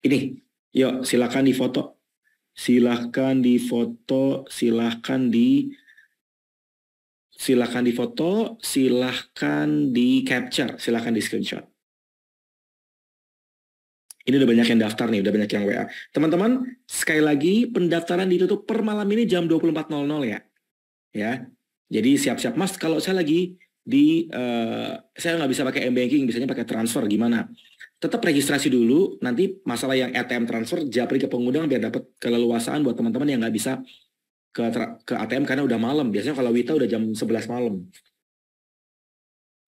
Ini, yuk silakan difoto. Silakan difoto, silakan di capture, silakan di screenshot. Ini udah banyak yang daftar nih, udah banyak yang WA. Teman-teman, sekali lagi pendaftaran ditutup per malam ini jam 24.00 ya. Ya. Jadi siap-siap Mas, kalau saya lagi saya nggak bisa pakai M-Banking, biasanya pakai transfer, gimana? Tetap registrasi dulu, nanti masalah yang ATM transfer, japri ke pengundang biar dapat keleluasaan buat teman-teman yang nggak bisa ke ATM karena udah malam. Biasanya kalau Wita udah jam 11 malam.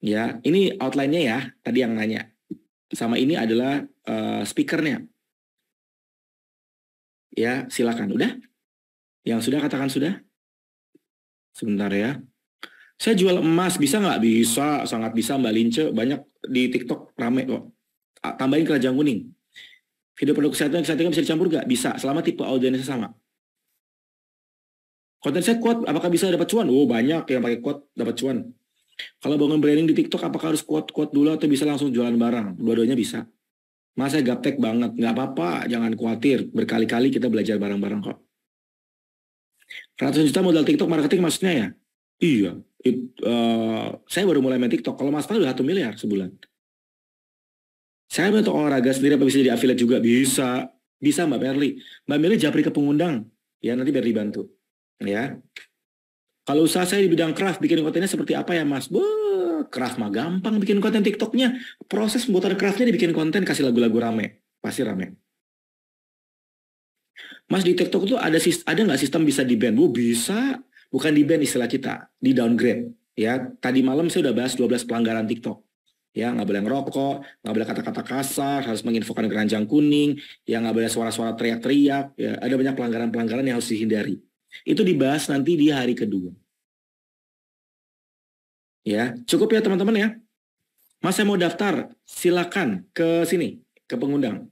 Ya, ini outline-nya ya, tadi yang nanya. Sama ini adalah speakernya. Ya, silakan. Udah? Yang sudah katakan sudah? Sebentar ya. Saya jual emas, bisa nggak? Bisa, sangat bisa Mbak Lince. Banyak di TikTok rame kok. Tambahin keranjang kuning. Video produk kesehatan bisa dicampur nggak? Bisa, selama tipe audiensnya sama. Konten saya quote, apakah bisa dapat cuan? Oh, banyak yang pakai quote dapat cuan. Kalau bangun branding di TikTok, apakah harus quote dulu atau bisa langsung jualan barang? Dua-duanya bisa. Masa gaptek banget? Nggak apa-apa, jangan khawatir. Berkali-kali kita belajar bareng-bareng kok. Ratusan juta modal TikTok marketing maksudnya ya? Iya. Saya baru mulai main TikTok. Kalau Mas Fal udah 1 miliar sebulan. Saya untuk olahraga sendiri apa bisa jadi affiliate juga? Bisa. Bisa Mbak Merli. Mbak Merli japri ke pengundang. Ya nanti biar dibantu. Ya. Kalau usaha saya di bidang craft, bikin kontennya seperti apa ya Mas? Craft mah gampang bikin konten TikToknya. Proses pembuatan craftnya dibikin konten, kasih lagu-lagu rame. Pasti rame. Mas di TikTok tuh ada nggak sistem bisa di ban? Bisa. Bukan di ban istilah kita. Di downgrade. Ya, tadi malam saya udah bahas 12 pelanggaran TikTok. Ya, nggak boleh ngerokok, nggak boleh kata-kata kasar, harus menginfokan keranjang kuning, ya nggak boleh suara-suara teriak-teriak. Ya, ada banyak pelanggaran-pelanggaran yang harus dihindari. Itu dibahas nanti di hari kedua. Ya, cukup ya teman-teman ya. Mas saya mau daftar, silakan ke sini, ke pengundang.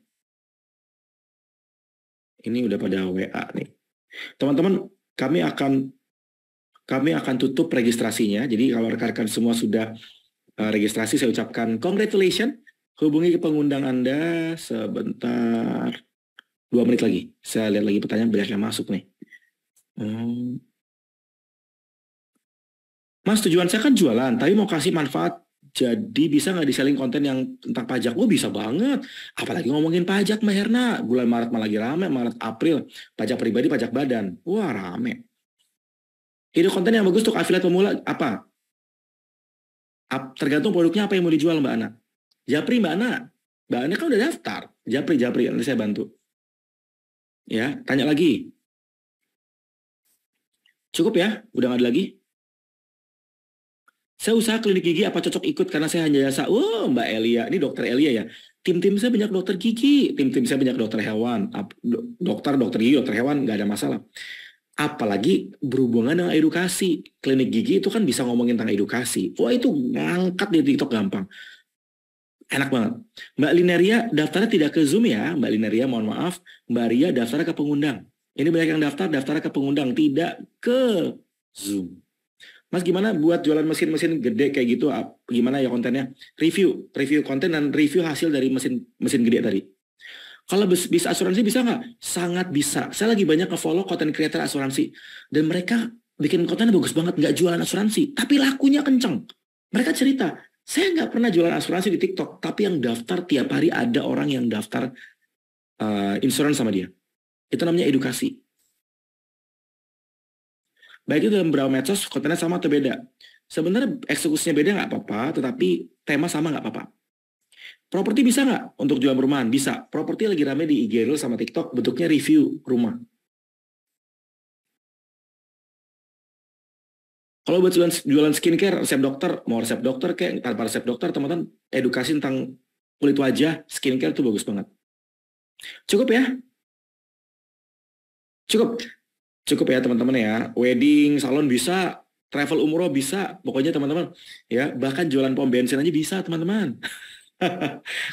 Ini udah pada WA nih. Teman-teman, kami akan tutup registrasinya. Jadi kalau rekan-rekan semua sudah registrasi, saya ucapkan congratulations. Hubungi ke pengundang Anda sebentar. 2 menit lagi. Saya lihat lagi pertanyaan banyak yang masuk nih. Mas, tujuan saya kan jualan, tapi mau kasih manfaat. Jadi bisa nggak di-selling konten yang tentang pajak? Oh bisa banget. Apalagi ngomongin pajak Mbak Herna. Bulan Maret malah lagi rame, Maret April. Pajak pribadi, pajak badan. Wah rame. Ide konten yang bagus untuk affiliate pemula apa? Tergantung produknya apa yang mau dijual Mbak Ana. Japri Mbak Ana. Mbak Ana kan udah daftar. Japri, nanti saya bantu. Ya, tanya lagi. Cukup ya? Udah nggak ada lagi? Saya usaha klinik gigi, apa cocok ikut karena saya hanya jasa? Mbak Elia, ini dokter Elia ya. Tim-tim saya banyak dokter gigi, tim-tim saya banyak dokter hewan, dokter gigi, dokter hewan, nggak ada masalah. Apalagi berhubungan dengan edukasi. Klinik gigi itu kan bisa ngomongin tentang edukasi. Wah itu ngangkat di TikTok gampang. Enak banget. Mbak Lineria daftarnya tidak ke Zoom ya. Mbak Lineria mohon maaf. Mbak Ria daftarnya ke pengundang. Ini banyak yang daftarnya ke pengundang. Tidak ke Zoom. Mas gimana buat jualan mesin-mesin gede kayak gitu? Gimana ya kontennya? Review konten dan review hasil dari mesin gede tadi. Kalau bisa asuransi bisa nggak? Sangat bisa. Saya lagi banyak nge-follow content creator asuransi. Dan mereka bikin kontennya bagus banget. Nggak jualan asuransi. Tapi lakunya kenceng. Mereka cerita, saya nggak pernah jualan asuransi di TikTok. Tapi yang daftar tiap hari ada orang yang daftar insurance sama dia. Itu namanya edukasi. Baik itu dalam beberapa medsos, kontennya sama atau beda? Sebenarnya eksekusinya beda nggak apa-apa, tetapi tema sama nggak apa-apa. Properti bisa nggak untuk jualan perumahan? Bisa. Properti lagi rame di IG Reels sama TikTok, bentuknya review rumah. Kalau buat jualan skincare, resep dokter, mau resep dokter kayak tanpa resep dokter, teman-teman, edukasi tentang kulit wajah, skincare itu bagus banget. Cukup ya? Cukup ya teman-teman ya. Wedding, salon bisa, travel umroh bisa, pokoknya teman-teman ya. Bahkan jualan pom bensin aja bisa teman-teman.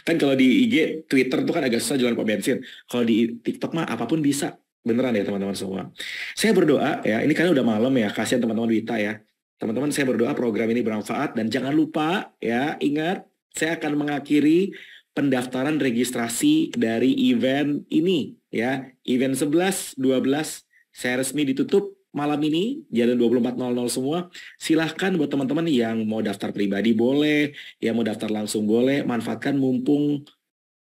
Kan kalau di IG, Twitter tuh kan agak susah jualan pom bensin. Kalau di TikTok mah apapun bisa. Beneran ya teman-teman semua. Saya berdoa ya, ini karena udah malam ya, kasihan teman-teman Wita ya. Teman-teman saya berdoa program ini bermanfaat dan jangan lupa ya, ingat saya akan mengakhiri pendaftaran registrasi dari event ini ya. Event 11, 12 saya resmi ditutup malam ini, jam 24.00 semua. Silahkan buat teman-teman yang mau daftar pribadi boleh, yang mau daftar langsung boleh, manfaatkan mumpung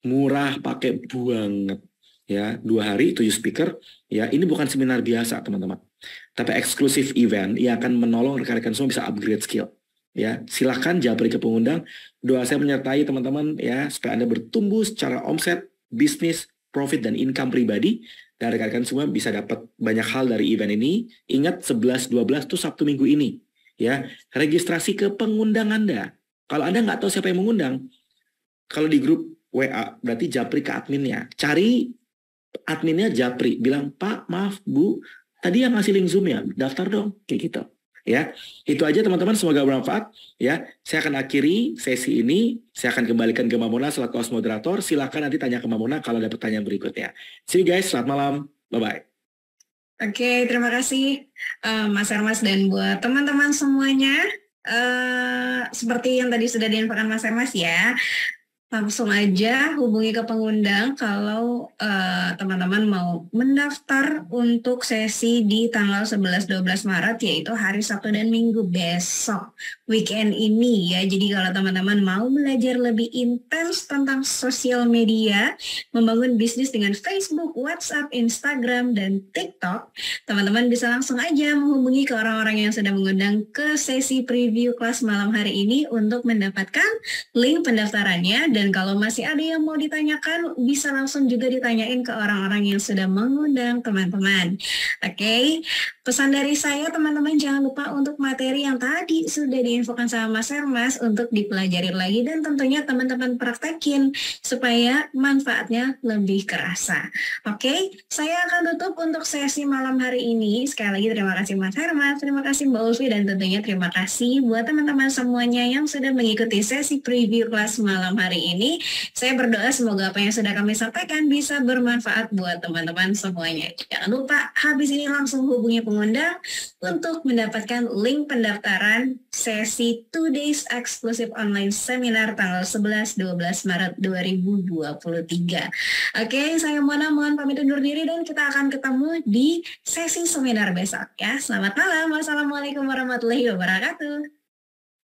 murah pakai banget. Ya, 2 hari 7 speaker. Ya, ini bukan seminar biasa teman-teman, tapi eksklusif event yang akan menolong rekan-rekan semua bisa upgrade skill. Ya, silahkan japri ke pengundang. Doa saya menyertai teman-teman ya supaya Anda bertumbuh secara omset, bisnis, profit dan income pribadi. Dan rekan-rekan semua bisa dapat banyak hal dari event ini. Ingat 11-12 tuh Sabtu Minggu ini. Ya, registrasi ke pengundang Anda. Kalau Anda nggak tahu siapa yang mengundang, kalau di grup WA berarti japri ke adminnya. Cari adminnya japri, bilang Pak maaf Bu, tadi yang ngasih link Zoom ya, daftar dong, kayak gitu. Ya, itu aja teman-teman, semoga bermanfaat. Ya, saya akan akhiri sesi ini. Saya akan kembalikan ke Mamona selaku host moderator. Silakan nanti tanya ke Mamona kalau ada pertanyaan berikutnya. See you guys, selamat malam, bye-bye. Oke, terima kasih Mas Hermas dan buat teman-teman semuanya. Seperti yang tadi sudah diinfokan Mas Hermas ya, Langsung aja hubungi ke pengundang kalau teman-teman mau mendaftar untuk sesi di tanggal 11-12 Maret, yaitu hari Sabtu dan Minggu besok, weekend ini ya. Jadi kalau teman-teman mau belajar lebih intens tentang sosial media, membangun bisnis dengan Facebook, WhatsApp, Instagram, dan TikTok, teman-teman bisa langsung aja menghubungi ke orang-orang yang sudah mengundang ke sesi preview kelas malam hari ini untuk mendapatkan link pendaftarannya. Dan kalau masih ada yang mau ditanyakan, bisa langsung juga ditanyain ke orang-orang yang sudah mengundang teman-teman. Oke, pesan dari saya teman-teman, jangan lupa untuk materi yang tadi sudah diinfokan sama Mas Hermas untuk dipelajari lagi dan tentunya teman-teman praktekin supaya manfaatnya lebih kerasa. Oke, saya akan tutup untuk sesi malam hari ini. Sekali lagi terima kasih Mas Hermas, terima kasih Mbak Ulfi, dan tentunya terima kasih buat teman-teman semuanya yang sudah mengikuti sesi preview kelas malam hari ini. Saya berdoa semoga apa yang sudah kami sampaikan bisa bermanfaat buat teman-teman semuanya. Jangan lupa habis ini langsung hubungi pengundang untuk mendapatkan link pendaftaran sesi 2 days exclusive online seminar tanggal 11-12 Maret 2023. Oke, saya Mona mohon pamit undur diri dan kita akan ketemu di sesi seminar besok ya. Selamat malam. Wassalamualaikum warahmatullahi wabarakatuh.